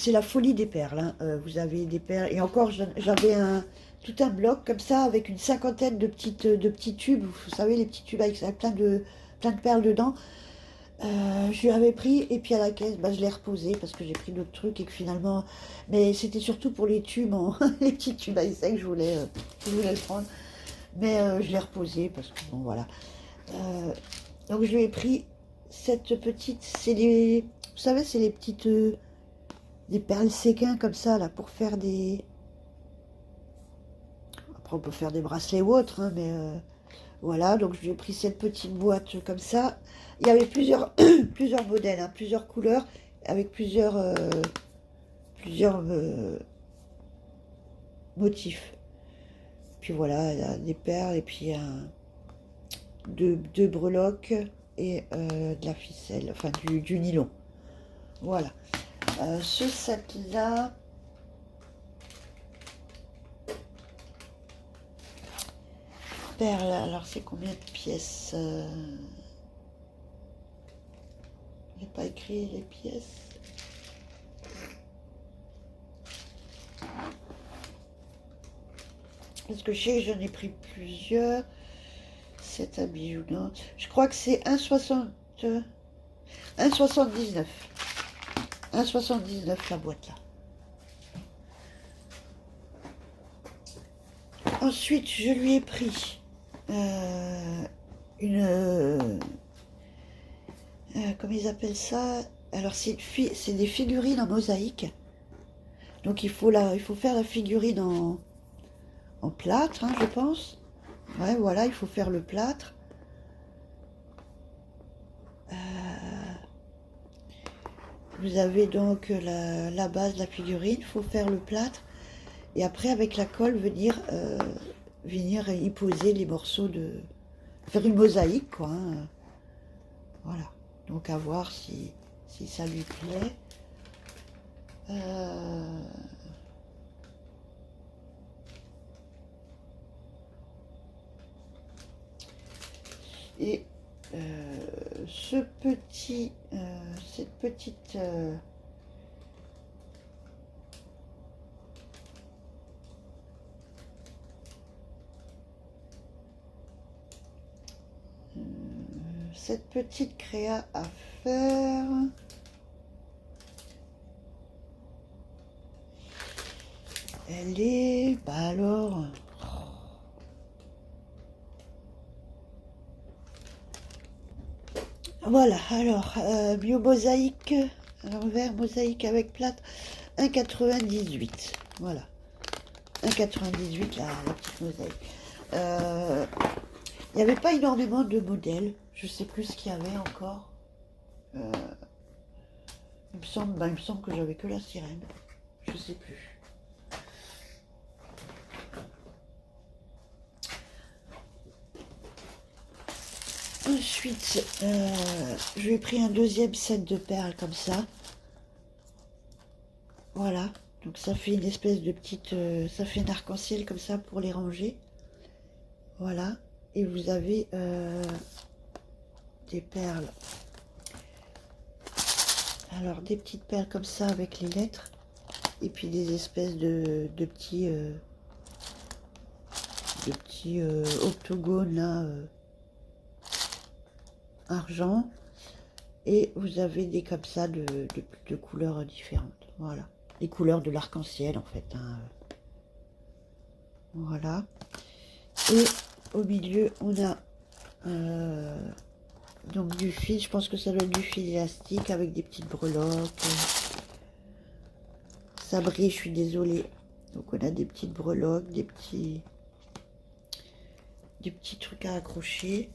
la folie des perles. Hein. Vous avez des perles. Et encore, j'avais tout un bloc comme ça avec une cinquantaine de petits tubes. Vous savez, les petits tubes avec plein de perles dedans. Je lui avais pris et puis à la caisse, je l'ai reposé parce que j'ai pris d'autres trucs et que finalement... Mais c'était surtout pour les tubes, les petits tubes à essai que je voulais le prendre. Mais je l'ai reposé parce que bon, voilà. Donc je lui ai pris cette petite... C'est les... Vous savez, c'est les petites... des perles séquins comme ça, là, pour faire des... Après, on peut faire des bracelets ou autres, hein, mais... Voilà, donc je lui ai pris cette petite boîte comme ça. Il y avait plusieurs, plusieurs modèles, hein, plusieurs couleurs, avec plusieurs motifs. Puis voilà, il y a des perles et puis deux breloques et de la ficelle, enfin du nylon. Voilà. Ce sac-là... Perles, alors c'est combien de pièces? Il n'y a pas écrit les pièces. Parce que je sais que j'en ai pris plusieurs. C'est un bijou, non? Je crois que c'est 1,79. 1,79 la boîte là. Ensuite, je lui ai pris comment ils appellent ça? Alors, c'est des figurines en mosaïque. Donc, il faut faire la figurine en plâtre, hein, je pense. Ouais, voilà, il faut faire le plâtre. Vous avez donc la base de la figurine, il faut faire le plâtre. Et après, avec la colle, venir y poser les morceaux de... Faire une mosaïque, quoi. Hein. Voilà. Donc, à voir si ça lui plaît. Et cette petite... cette petite créa à faire. Elle est... Bah alors... Voilà, alors, bio-mosaïque, à l'envers, mosaïque avec plâtre, 1,98. Voilà, 1,98 la petite mosaïque. Il n'y avait pas énormément de modèles, je sais plus ce qu'il y avait encore. Il me semble que j'avais que la sirène, je sais plus. Ensuite, je lui ai pris un deuxième set de perles comme ça. Voilà, donc ça fait une espèce de petite... ça fait un arc-en-ciel comme ça pour les ranger. Voilà, et vous avez des perles. Alors, des petites perles comme ça avec les lettres. Et puis des espèces de petits... octogones là... argent, et vous avez des comme ça de couleurs différentes. Voilà, les couleurs de l'arc-en-ciel en fait, hein. Voilà, et au milieu on a donc du fil, je pense que ça doit être du fil élastique avec des petites breloques. Ça brille, je suis désolée. Donc on a des petites breloques, des petits trucs à accrocher.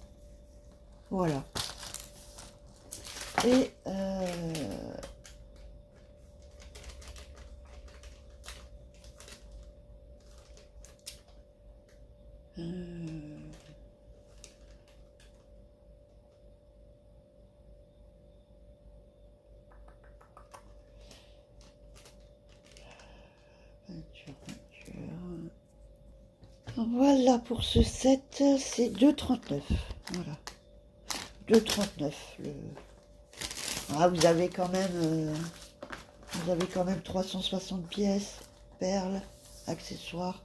Voilà. Et voilà pour ce set, c'est 2,39. Voilà, 2,39. Ah, vous avez quand même 360 pièces, perles, accessoires.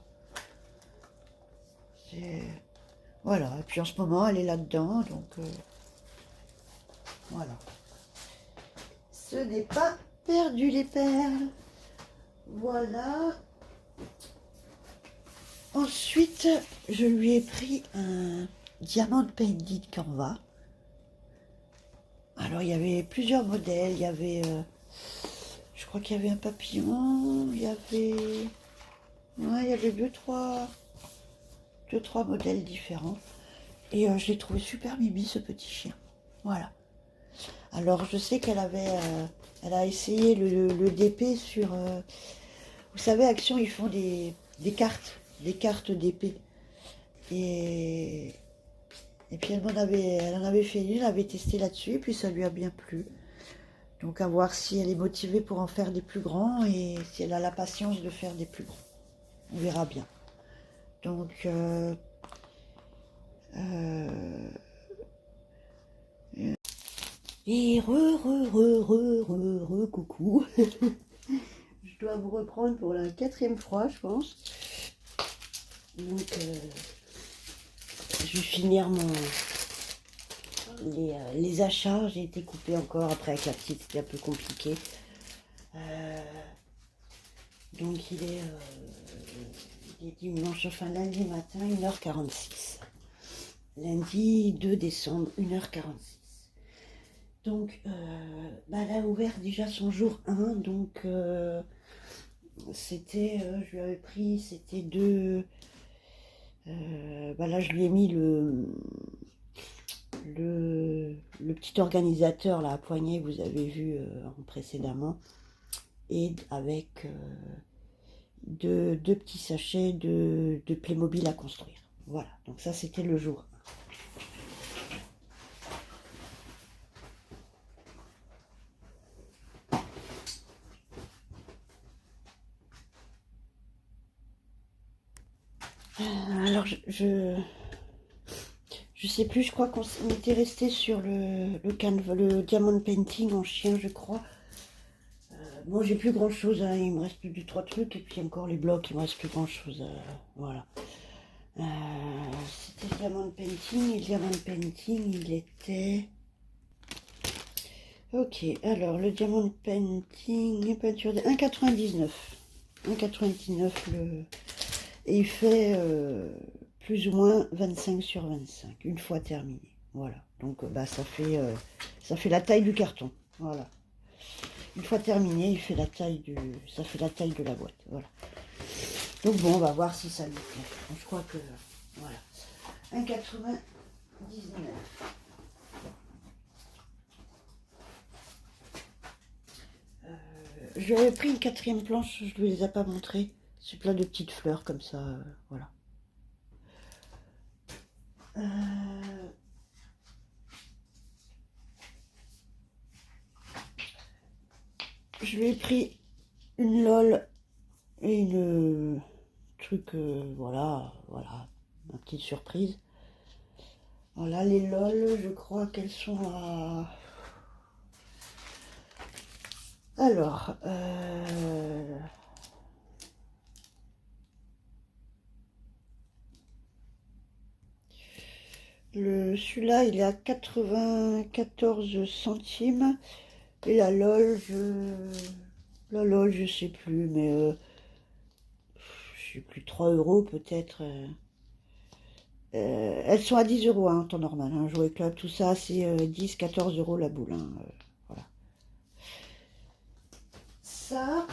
Voilà, et puis en ce moment elle est là-dedans, donc voilà. Ce n'est pas perdu les perles. Voilà. Ensuite, je lui ai pris un Diamond Painted Canva. Alors, il y avait plusieurs modèles. Il y avait, je crois qu'il y avait un papillon. Il y avait, ouais, il y avait deux, trois modèles différents. Et je l'ai trouvé super mimi, ce petit chien. Voilà. Alors, je sais qu'elle avait, elle a essayé le DP sur, vous savez, Action, ils font des cartes d'épée. Et puis elle en avait fait une, elle avait testé là-dessus, et puis ça lui a bien plu. Donc à voir si elle est motivée pour en faire des plus grands, et si elle a la patience de faire des plus grands. On verra bien. Donc et coucou. Je dois vous reprendre pour la 4e fois, je pense. Donc, je vais finir les achats. J'ai été coupée encore après avec la petite, c'était un peu compliqué. Donc, il est dimanche, enfin lundi matin, 1h46. Lundi 2 décembre, 1h46. Donc, bah, elle a ouvert déjà son jour 1, donc c'était, je lui avais pris, c'était deux, bah là je lui ai mis le petit organisateur là à poignée, vous avez vu précédemment, et avec deux petits sachets de Playmobil à construire. Voilà, donc ça c'était le jour 1. Alors je sais plus, je crois qu'on était resté sur le diamond painting en chien, je crois. Bon, j'ai plus grand chose, hein, il me reste plus 2-3 trucs, et puis encore les blocs, il me reste plus grand chose, voilà. C'était diamond painting, et diamond painting il était Ok, alors le diamond painting, peinture de 1,99. 1,99 le... Et il fait plus ou moins 25 sur 25, une fois terminé. Voilà, donc bah, ça fait la taille du carton. Voilà. Une fois terminé, il fait la taille ça fait la taille de la boîte. Voilà. Donc bon, on va voir si ça lui plaît. Je crois que voilà. 1,99. J'avais pris une quatrième planche, je ne vous les ai pas montrées. C'est plein de petites fleurs comme ça, voilà. Je lui ai pris une LOL et une truc, voilà, ma petite surprise. Voilà, les LOL, je crois qu'elles sont à... Alors, celui-là, il est à 94 centimes. Et la LOL, je sais plus, mais je sais plus, 3 euros peut-être. Elles sont à 10 euros hein, en temps normal. Hein, jouet club, tout ça, c'est 10-14 euros la boule. Hein, voilà. Ça,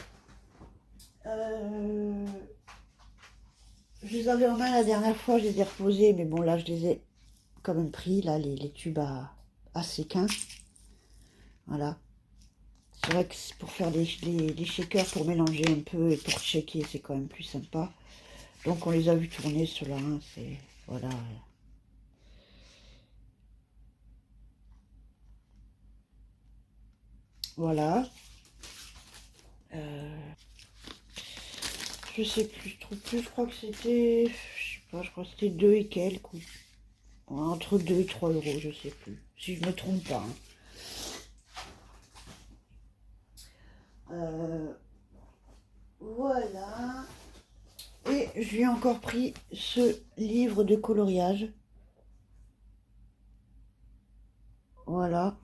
je les avais en main la dernière fois, je les ai reposés, mais bon, là, je les ai quand même pris, là, les tubes à séquin. Voilà. C'est vrai que pour faire les shakers, pour mélanger un peu et pour shaker, c'est quand même plus sympa. Donc, on les a vu tourner, ceux-là, hein, c'est... Voilà. Voilà. Je sais plus, je trouve plus, je crois que c'était... Je sais pas, je crois que c'était 2 et quelques. Entre 2 et 3 euros, je sais plus. Si je me trompe pas. Hein. Voilà. Et je lui ai encore pris ce livre de coloriage. Voilà.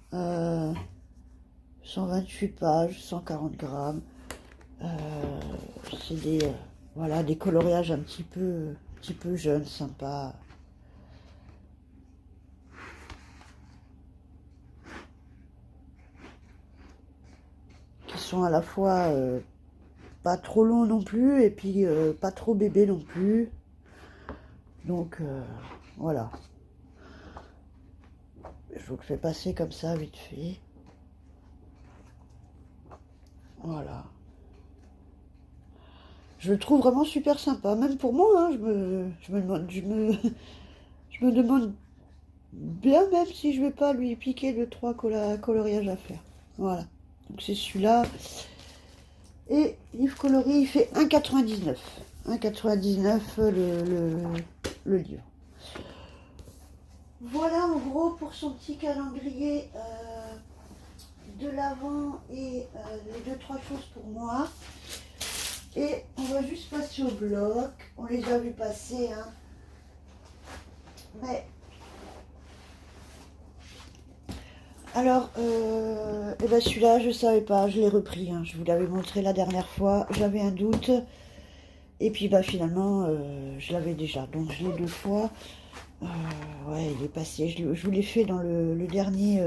128 pages, 140 grammes. C'est des, voilà, des coloriages un petit peu jeunes, sympas. Qui sont à la fois pas trop longs non plus et puis pas trop bébés non plus. Donc voilà. Je vous le fais passer comme ça vite fait. Voilà. Je le trouve vraiment super sympa, même pour moi, hein, je me demande bien même si je vais pas lui piquer 2-3 coloriages à faire. Voilà, donc c'est celui-là. Et livre coloré, il fait 1,99. 1,99 le livre. Voilà en gros pour son petit calendrier de l'avant et les 2-3 choses pour moi. Et on va juste passer au bloc. On les a vus passer, hein. Mais alors, eh ben celui-là, je savais pas, je l'ai repris. Hein. Je vous l'avais montré la dernière fois. J'avais un doute. Et puis bah finalement, je l'avais déjà. Donc je l'ai 2 fois. Ouais, il est passé. Je vous l'ai fait dans le dernier,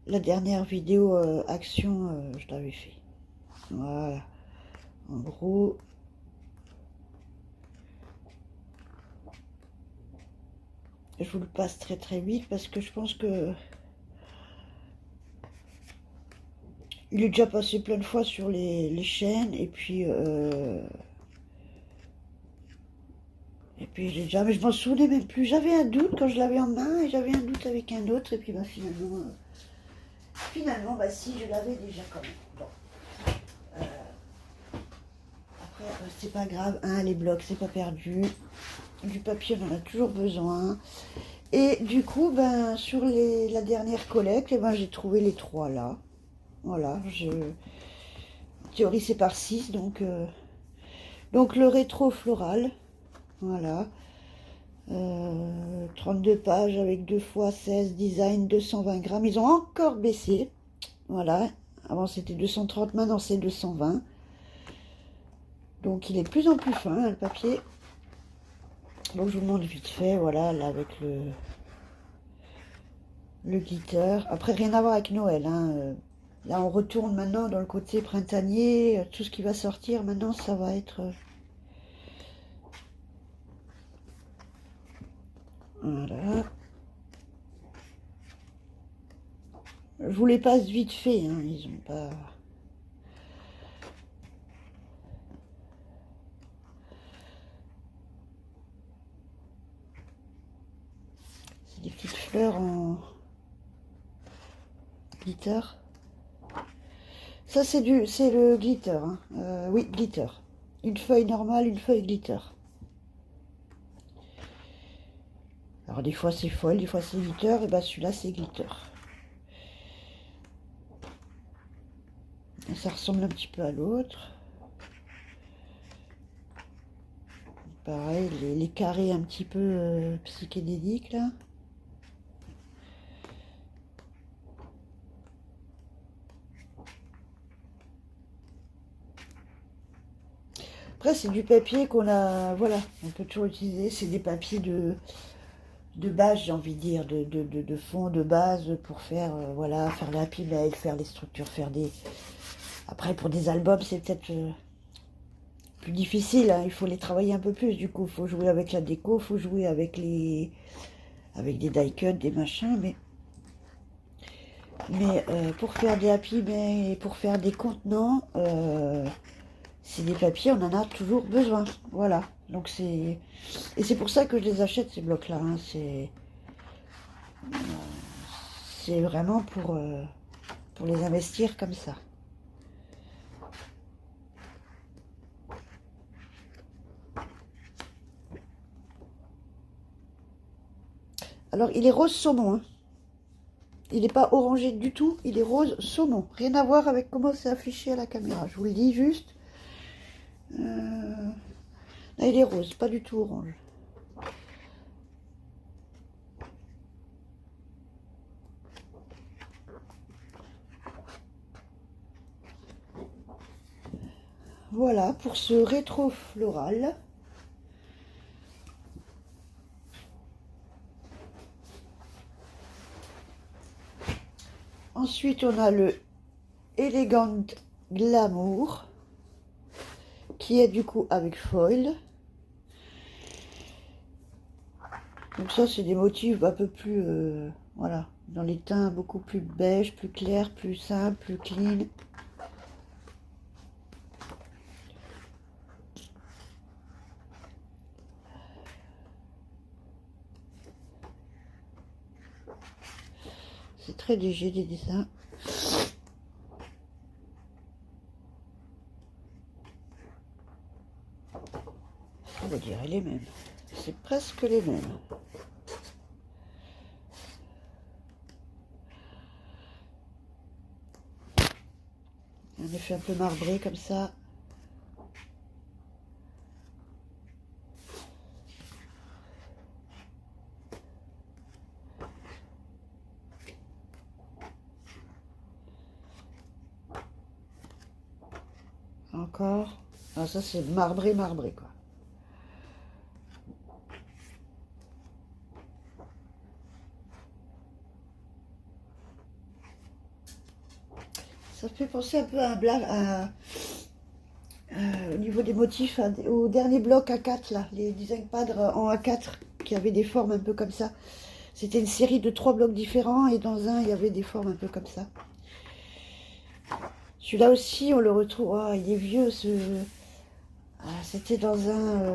la dernière vidéo action. Je l'avais fait. Voilà. En gros. Je vous le passe très très vite parce que je pense que il est déjà passé plein de fois sur les chaînes et puis j'ai déjà, mais je m'en souvenais même plus. J'avais un doute quand je l'avais en main et j'avais un doute avec un autre et puis bah finalement bah si je l'avais déjà quand même. Bon. Après c'est pas grave, hein, les blocs c'est pas perdu. Du papier on en a toujours besoin. Et du coup, ben, sur la dernière collecte, eh ben, j'ai trouvé les 3 là. Voilà, en théorie c'est par 6, donc le rétro floral, voilà. 32 pages avec 2 fois 16 design, 220 grammes. Ils ont encore baissé. Voilà. Avant c'était 230, maintenant c'est 220. Donc il est de plus en plus fin, hein, le papier. Donc je vous montre vite fait, voilà, là avec le glitter. Après rien à voir avec Noël, hein. Là on retourne maintenant dans le côté printanier. Tout ce qui va sortir maintenant, ça va être... Voilà. Je vous les passe vite fait, hein, ils ont pas... C'est des petites fleurs en glitter. Ça c'est le glitter, hein. Oui, glitter. Une feuille normale, une feuille glitter. Alors des fois c'est foil, des fois c'est glitter, et ben celui-là c'est glitter. Et ça ressemble un petit peu à l'autre. Pareil, les carrés un petit peu psychédéliques là. Après c'est du papier qu'on a, voilà, on peut toujours utiliser. C'est des papiers de base, j'ai envie de dire, de fond, de base pour faire, voilà, faire la happy mail, faire les structures, faire des... Après pour des albums c'est peut-être... plus difficile, hein. Il faut les travailler un peu plus, du coup, il faut jouer avec la déco, il faut jouer avec des die cuts, des machins, mais pour faire des happy, mais pour faire des contenants, c'est des papiers, on en a toujours besoin, voilà, donc et c'est pour ça que je les achète ces blocs là, hein. C'est vraiment pour les investir comme ça. Alors, il est rose saumon, hein. Il n'est pas orangé du tout, il est rose saumon. Rien à voir avec comment c'est affiché à la caméra. Je vous le dis juste. Là, il est rose, pas du tout orange. Voilà pour ce rétro floral. Ensuite, on a le Elegant Glamour, qui est du coup avec foil. Donc ça, c'est des motifs un peu plus, voilà, dans les teints beaucoup plus beige, plus clair, plus simple, plus clean. C'est très léger les dessins. On va dire les mêmes. C'est presque les mêmes. Un effet un peu marbré comme ça. Encore. Ah, ça c'est marbré, marbré quoi. Ça fait penser un peu à un blague, au niveau des motifs, au dernier bloc A4 là, les design padres en A4 qui avaient des formes un peu comme ça. C'était une série de 3 blocs différents et dans un il y avait des formes un peu comme ça. Celui-là aussi on le retrouve, oh, il est vieux ce... Ah, c'était dans un...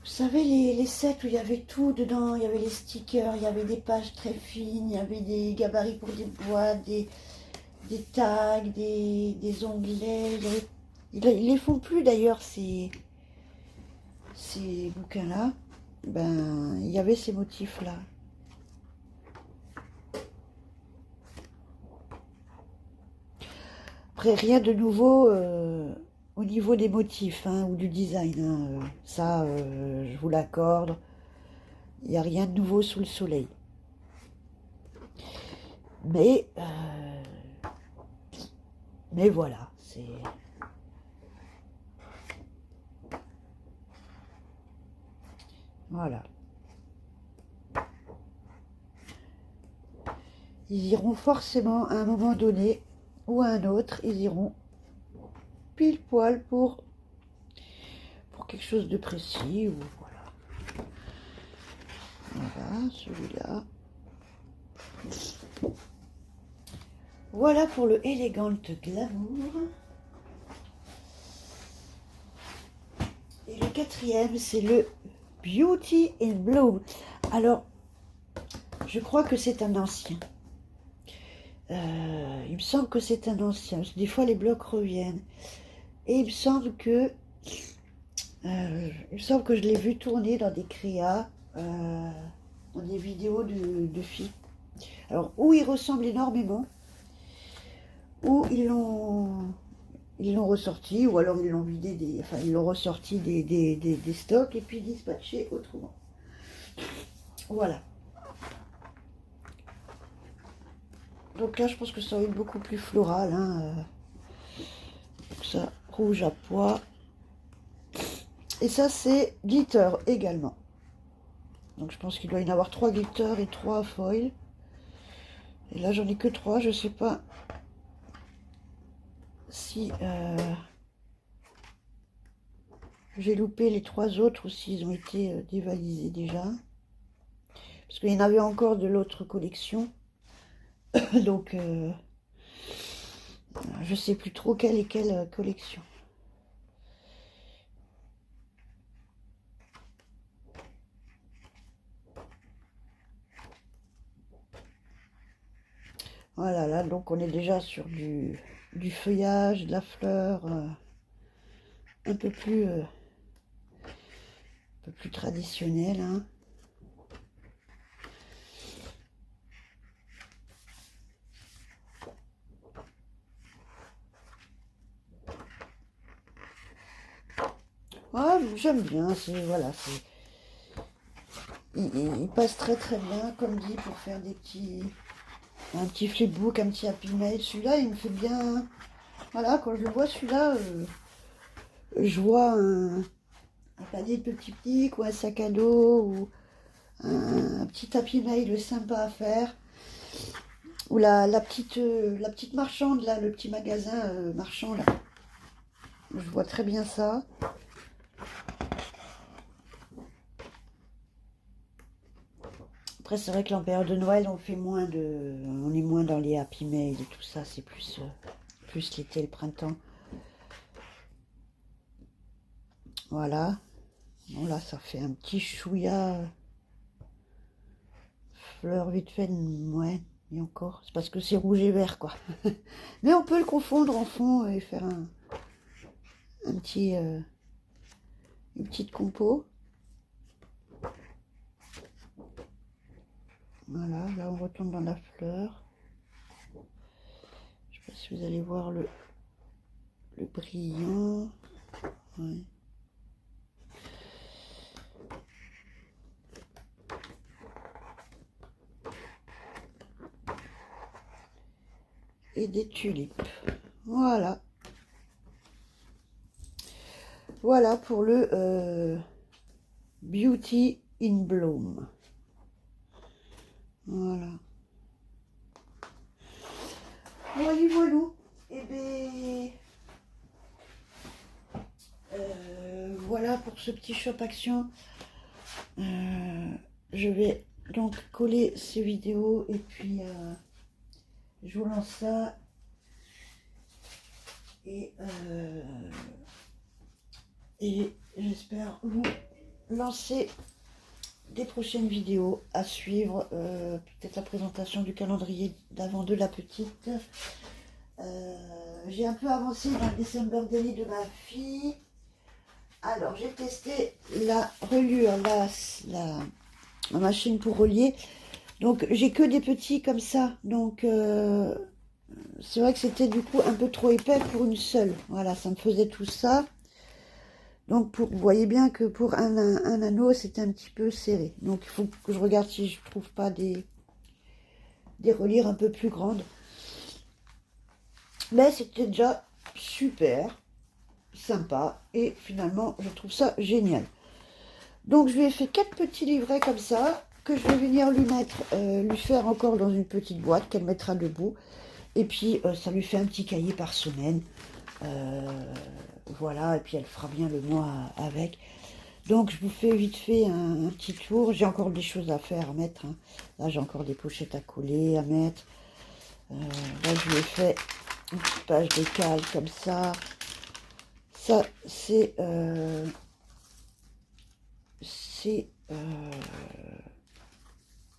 Vous savez les sets où il y avait tout dedans, il y avait les stickers, il y avait des pages très fines, il y avait des gabarits pour des boîtes, des tags, des onglets. Ils les font plus d'ailleurs ces bouquins-là. Ben, il y avait ces motifs-là. Après, rien de nouveau au niveau des motifs hein, ou du design. Hein, ça, je vous l'accorde. Il n'y a rien de nouveau sous le soleil. Mais voilà, c'est... Voilà. Ils iront forcément à un moment donné ou à un autre, ils iront pile poil pour quelque chose de précis ou voilà. Voilà, celui-là. Voilà pour le Elegant Glamour. Et le quatrième, c'est le Beauty in Blue. Alors, je crois que c'est un ancien. Il me semble que c'est un ancien. Des fois, les blocs reviennent. Et il me semble que je l'ai vu tourner dans des créas, dans des vidéos de filles. Alors, où il ressemble énormément, ou ils l'ont ressorti, ou alors ils l'ont vidé, ils l'ont ressorti des stocks et puis dispatché autrement. Voilà. Donc là, je pense que ça va être beaucoup plus floral. Hein, donc ça, rouge à pois. Et ça, c'est glitter également. Donc je pense qu'il doit y en avoir 3 glitter et 3 foil. Et là, j'en ai que 3. Je sais pas si j'ai loupé les 3 autres ou s'ils ont été dévalisés déjà. Parce qu'il y en avait encore de l'autre collection. Donc, je sais plus trop quelle est quelle collection. Voilà, là, donc on est déjà sur du feuillage, de la fleur, un peu plus traditionnel. Hein. Ah, j'aime bien, voilà, il passe très très bien, comme dit, pour faire un petit flipbook, un petit happy mail. Celui-là, il me fait bien, voilà, quand je le vois, celui-là, je vois un panier de petits pics ou un sac à dos ou un petit happy mail sympa à faire. Ou la petite marchande, là, le petit magasin marchand, là. Je vois très bien ça. Après, c'est vrai que en période de Noël, on est moins dans les happy mail et tout ça. C'est plus l'été, le printemps. Voilà. Bon, là, ça fait un petit chouïa. Fleur vite fait, ouais. Et encore, c'est parce que c'est rouge et vert, quoi. Mais on peut le confondre en fond et faire un petit, une petite compo. Voilà, là on retourne dans la fleur. Je sais pas si vous allez voir le brillant. Ouais. Et des tulipes. Voilà. Voilà pour le Beauty in Bloom. Voilà. Voilà, voilà. Et bien, voilà pour ce petit shop action. Je vais donc coller ces vidéos et puis je vous lance ça. Et j'espère vous lancer des prochaines vidéos à suivre, peut-être la présentation du calendrier d'avant de la petite. J'ai un peu avancé dans le December Daily de ma fille. Alors j'ai testé la reliure, la machine pour relier. Donc j'ai que des petits comme ça, donc c'est vrai que c'était du coup un peu trop épais pour une seule. Voilà, ça me faisait tout ça. Donc, vous voyez bien que pour un anneau, c'était un petit peu serré. Donc, il faut que je regarde si je trouve pas des reliures un peu plus grandes. Mais c'était déjà super, sympa. Et finalement, je trouve ça génial. Donc, je lui ai fait 4 petits livrets comme ça, que je vais venir lui mettre, lui faire encore dans une petite boîte qu'elle mettra debout. Et puis, ça lui fait un petit cahier par semaine. Voilà, et puis elle fera bien le mois avec. Donc, je vous fais vite fait un petit tour. J'ai encore des choses à faire, à mettre. Hein. Là, j'ai encore des pochettes à coller, à mettre. Là, je lui ai fait une petite page de cale comme ça. Ça, c'est...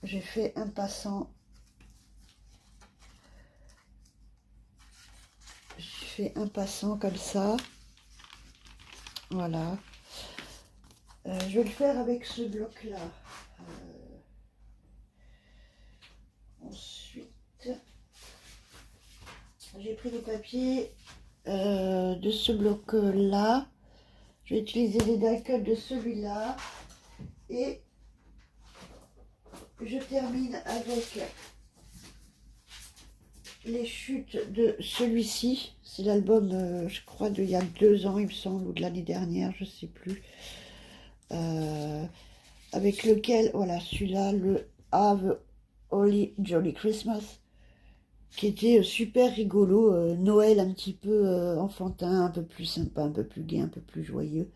j'ai fait un passant. J'ai fait un passant comme ça. Voilà. Je vais le faire avec ce bloc-là. Ensuite, j'ai pris les papiers de ce bloc-là. Je vais utiliser les die-cut de celui-là. Et je termine avec les chutes de celui-ci. C'est l'album, je crois, d'il y a 2 ans, il me semble, ou de l'année dernière, je ne sais plus. Avec lequel, voilà, celui-là, le Have Holly Jolly Christmas, qui était super rigolo, Noël un petit peu enfantin, un peu plus sympa, un peu plus gai, un peu plus joyeux.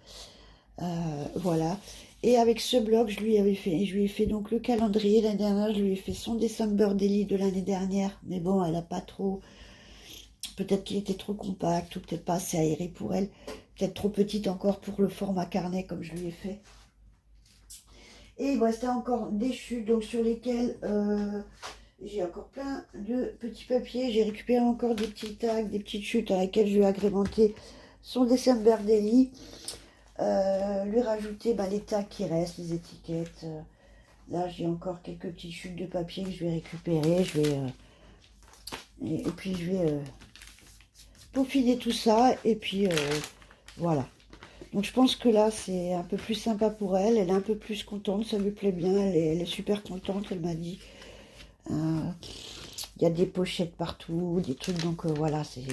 Voilà. Et avec ce bloc, je lui ai fait donc le calendrier. L'année dernière, je lui ai fait son December Daily de l'année dernière. Mais bon, elle a pas trop... Peut-être qu'il était trop compact ou peut-être pas assez aéré pour elle. Peut-être trop petite encore pour le format carnet comme je lui ai fait. Et il me restait encore des chutes donc sur lesquelles j'ai encore plein de petits papiers. J'ai récupéré encore des petits tags, des petites chutes à laquelle je vais agrémenter son December Daily. Lui rajouter les tags qui restent, les étiquettes. Là, j'ai encore quelques petites chutes de papier que je vais récupérer. Je vais et puis je vais peaufiner tout ça. Et puis voilà. Donc je pense que là, c'est un peu plus sympa pour elle. Elle est un peu plus contente, ça lui plaît bien. Elle est super contente, elle m'a dit. Il y a des pochettes partout, des trucs. Donc voilà, c'est...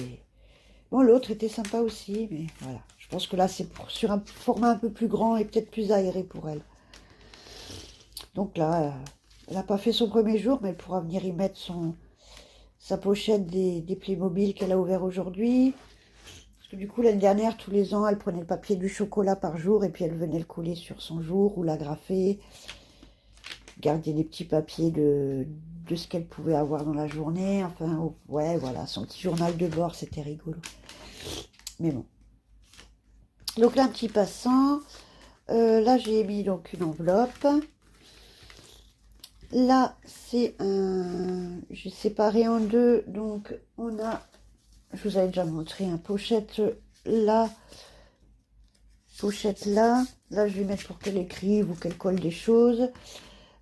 Bon, l'autre était sympa aussi, mais voilà. Je pense que là, c'est sur un format un peu plus grand et peut-être plus aéré pour elle. Donc là, elle n'a pas fait son premier jour, mais elle pourra venir y mettre sa pochette des Playmobil qu'elle a ouvert aujourd'hui. Parce que du coup, l'année dernière, tous les ans, elle prenait le papier du chocolat par jour et puis elle venait le coller sur son jour ou l'agrafer. Garder les petits papiers de ce qu'elle pouvait avoir dans la journée. Enfin, ouais, voilà, son petit journal de bord, c'était rigolo. Mais bon. Donc là, un petit passant. Là, j'ai mis donc une enveloppe. Là, c'est un... J'ai séparé en deux. Donc, on a... Je vous avais déjà montré un pochette là. Pochette là. Là, je vais mettre pour qu'elle écrive ou qu'elle colle des choses.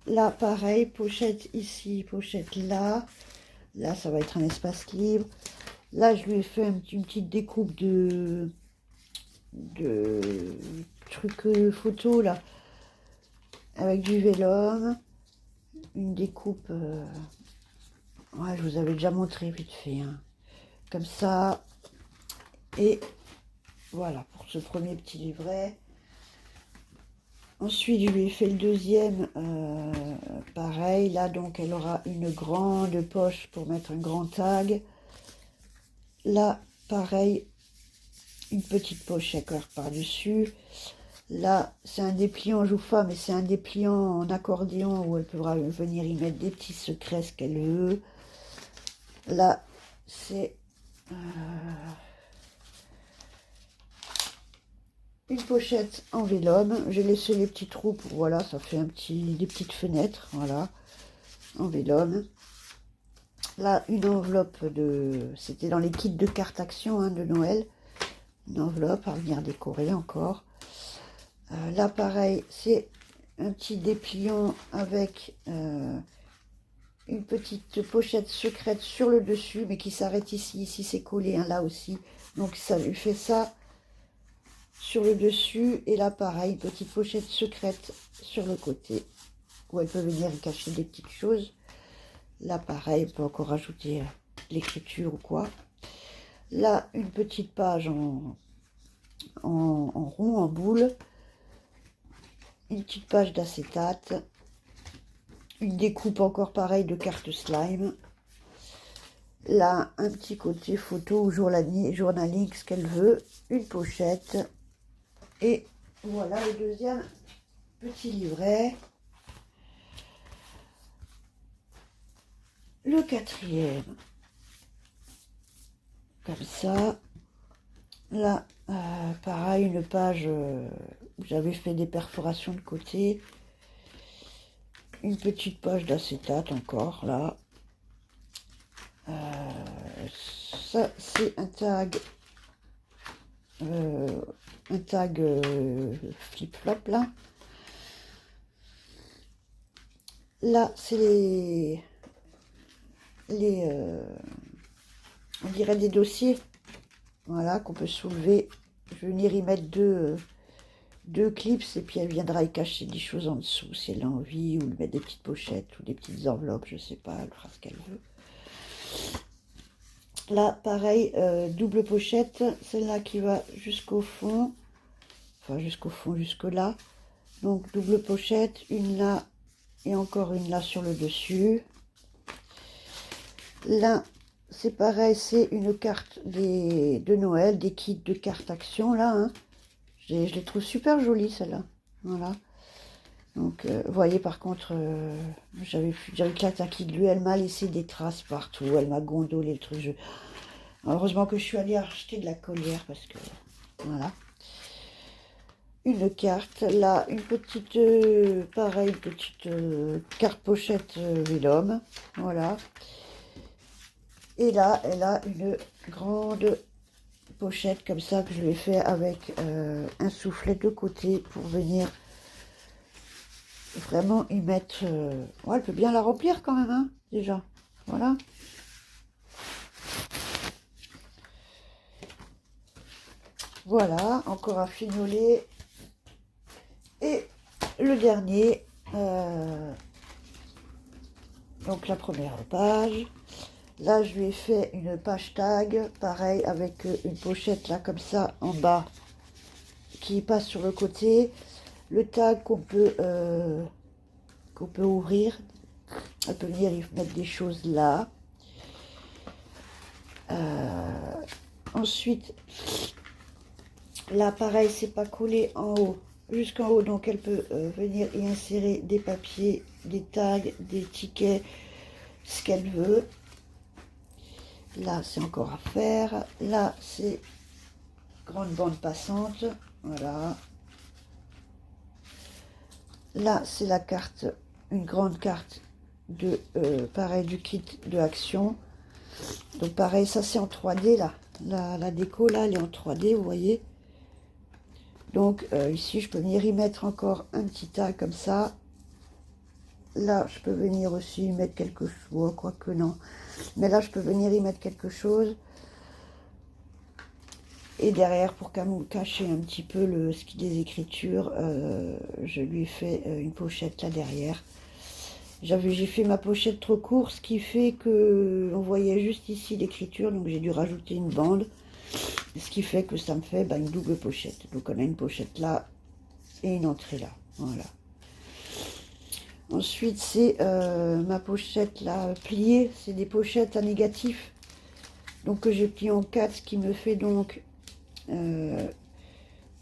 Là, pareil. Pochette ici, pochette là. Là, ça va être un espace libre. Là, je lui ai fait une petite découpe de trucs photo là. Avec du vélum. Une découpe... ouais, je vous avais déjà montré vite fait. Hein. Comme ça. Et voilà, pour ce premier petit livret. Ensuite, je lui ai fait le deuxième. Pareil, là, donc, elle aura une grande poche pour mettre un grand tag. Là, pareil, une petite poche à cœur par-dessus. Là, c'est un dépliant, je vous fais, mais c'est un dépliant en accordéon où elle pourra venir y mettre des petits secrets, ce qu'elle veut. Là, c'est une pochette en vélum. J'ai laissé les petits trous pour, voilà, ça fait des petites fenêtres, voilà, en vélum. Là, une enveloppe c'était dans les kits de cartes action hein, de Noël. Une enveloppe à venir décorer encore. Là, pareil, c'est un petit dépliant avec une petite pochette secrète sur le dessus, mais qui s'arrête ici. Ici, c'est collé, hein, là aussi. Donc, ça lui fait ça sur le dessus. Et là, pareil, une petite pochette secrète sur le côté, où elle peut venir y cacher des petites choses. Là, pareil, on peut encore rajouter l'écriture ou quoi. Là, une petite page en rond, en boule. Une petite page d'acétate. Une découpe encore pareil de carte slime. Là, un petit côté photo ou journaling, ce qu'elle veut. Une pochette. Et voilà le deuxième petit livret. Le quatrième. Comme ça. Là, pareil, une page où j'avais fait des perforations de côté. Une petite page d'acétate encore, là. Ça, c'est un tag flip-flop, là. Là, c'est on dirait des dossiers, voilà, qu'on peut soulever. Je vais venir y mettre deux clips, et puis elle viendra y cacher des choses en dessous, si elle a envie, ou lui mettre des petites pochettes, ou des petites enveloppes, je sais pas, elle fera ce qu'elle veut. Là, pareil, double pochette, celle-là qui va jusqu'au fond, enfin jusqu'au fond, jusque là. Donc, double pochette, une là, et encore une là sur le dessus. Là, c'est pareil, c'est une carte de Noël, des kits de cartes action, là. Hein. Je les trouve super jolies, celles-là. Voilà. Donc, vous voyez, par contre, j'avais éclaté un kit de lui, elle m'a laissé des traces partout, elle m'a gondolé le truc. Heureusement que je suis allée acheter de la collière, parce que, voilà. Une carte, là, une petite, pareil, une petite carte pochette Vélum, voilà. Et là, elle a une grande pochette comme ça que je l'ai fait avec un soufflet de côté pour venir vraiment y mettre... ouais, elle peut bien la remplir quand même, hein, déjà. Voilà. Voilà, encore un fignolet. Et le dernier, donc la première page. Là, je lui ai fait une page tag, pareil, avec une pochette là, comme ça, en bas, qui passe sur le côté. Le tag qu'on peut ouvrir. Elle peut venir y mettre des choses là. Ensuite, là, pareil, c'est pas collé en haut, jusqu'en haut. Donc, elle peut venir y insérer des papiers, des tags, des tickets, ce qu'elle veut. Là, c'est encore à faire. Là, c'est grande bande passante. Voilà. Là, c'est la carte, une grande carte de, pareil, du kit de action. Donc, pareil, ça, c'est en 3D, là. La déco, là, elle est en 3D, vous voyez. Donc, ici, je peux venir y mettre encore un petit tag comme ça. Là, je peux venir aussi y mettre quelque chose, quoique non. Mais là, je peux venir y mettre quelque chose. Et derrière, pour cacher un petit peu ce qui des écritures, je lui ai fait une pochette là derrière. J'ai fait ma pochette trop courte, ce qui fait que on voyait juste ici l'écriture, donc j'ai dû rajouter une bande. Ce qui fait que ça me fait une double pochette. Donc on a une pochette là et une entrée là. Voilà. Ensuite, c'est ma pochette là pliée. C'est des pochettes à négatif. Donc que j'ai plié en 4, ce qui me fait donc une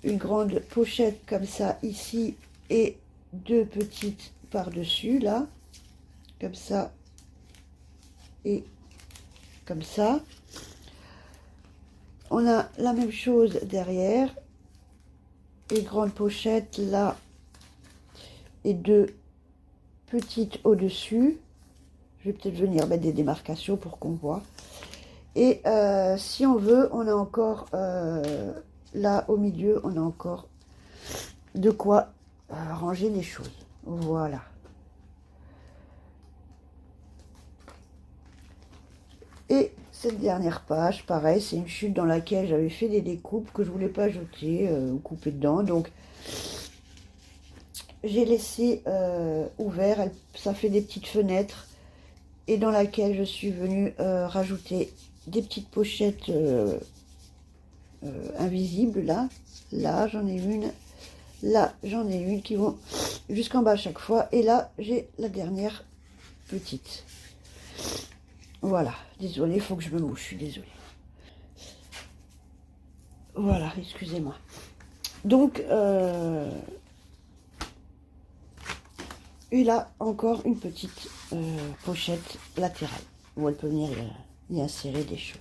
grande pochette comme ça ici et deux petites par-dessus là. Comme ça et comme ça. On a la même chose derrière. Une grande pochette là et deux petites au-dessus. Je vais peut-être venir mettre des démarcations pour qu'on voit. Et si on veut, on a encore là au milieu, on a encore de quoi ranger les choses. Voilà. Et cette dernière page, pareil, c'est une chute dans laquelle j'avais fait des découpes que je voulais pas jeter ou couper dedans. Donc, j'ai laissé ouvert, ça fait des petites fenêtres. Et dans laquelle je suis venue rajouter des petites pochettes invisibles, là. Là, j'en ai une. Là, j'en ai une qui vont jusqu'en bas à chaque fois. Et là, j'ai la dernière petite. Voilà. Désolée, il faut que je me mouche. Je suis désolée. Voilà, excusez-moi. Donc, et là, encore une petite pochette latérale où elle peut venir y insérer des choses.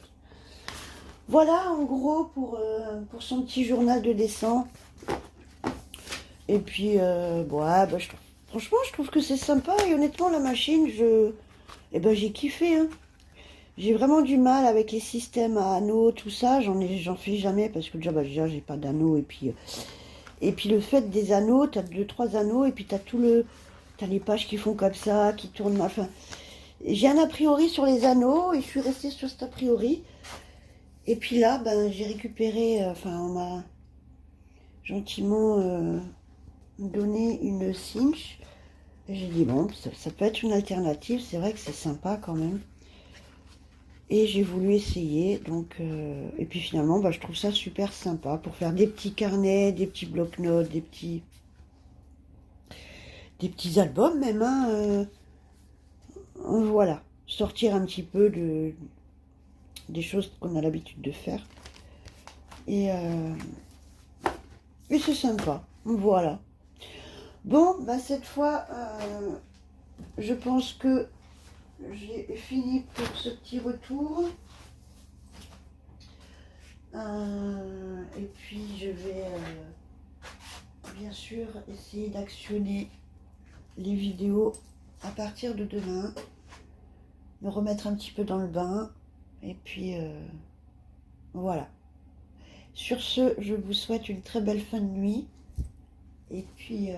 Voilà, en gros, pour son petit journal de dessin. Et puis, bon, ouais, bah, franchement, je trouve que c'est sympa. Et honnêtement, la machine, j'ai kiffé. Hein. J'ai vraiment du mal avec les systèmes à anneaux, tout ça. J'en fais jamais parce que déjà j'ai pas d'anneaux. Et puis le fait des anneaux, t'as 2-3 anneaux. Et puis t'as les pages qui font comme ça, qui tournent. Enfin, j'ai un a priori sur les anneaux et je suis restée sur cet a priori. Et puis là, ben, j'ai récupéré, on m'a gentiment donné une cinch. Et j'ai dit, bon, ça peut être une alternative, c'est vrai que c'est sympa quand même. Et j'ai voulu essayer, donc, et puis finalement, ben, je trouve ça super sympa pour faire des petits carnets, des petits bloc-notes, des petits albums même, hein, voilà. Sortir un petit peu des choses qu'on a l'habitude de faire. Et c'est sympa, voilà. Bon, bah cette fois, je pense que j'ai fini pour ce petit retour. Et puis je vais bien sûr essayer d'actionner les vidéos à partir de demain. Me remettre un petit peu dans le bain. Et puis voilà. Sur ce, je vous souhaite une très belle fin de nuit. Et puis,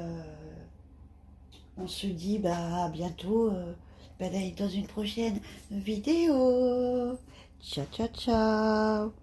on se dit à bientôt dans une prochaine vidéo. Ciao, ciao, ciao.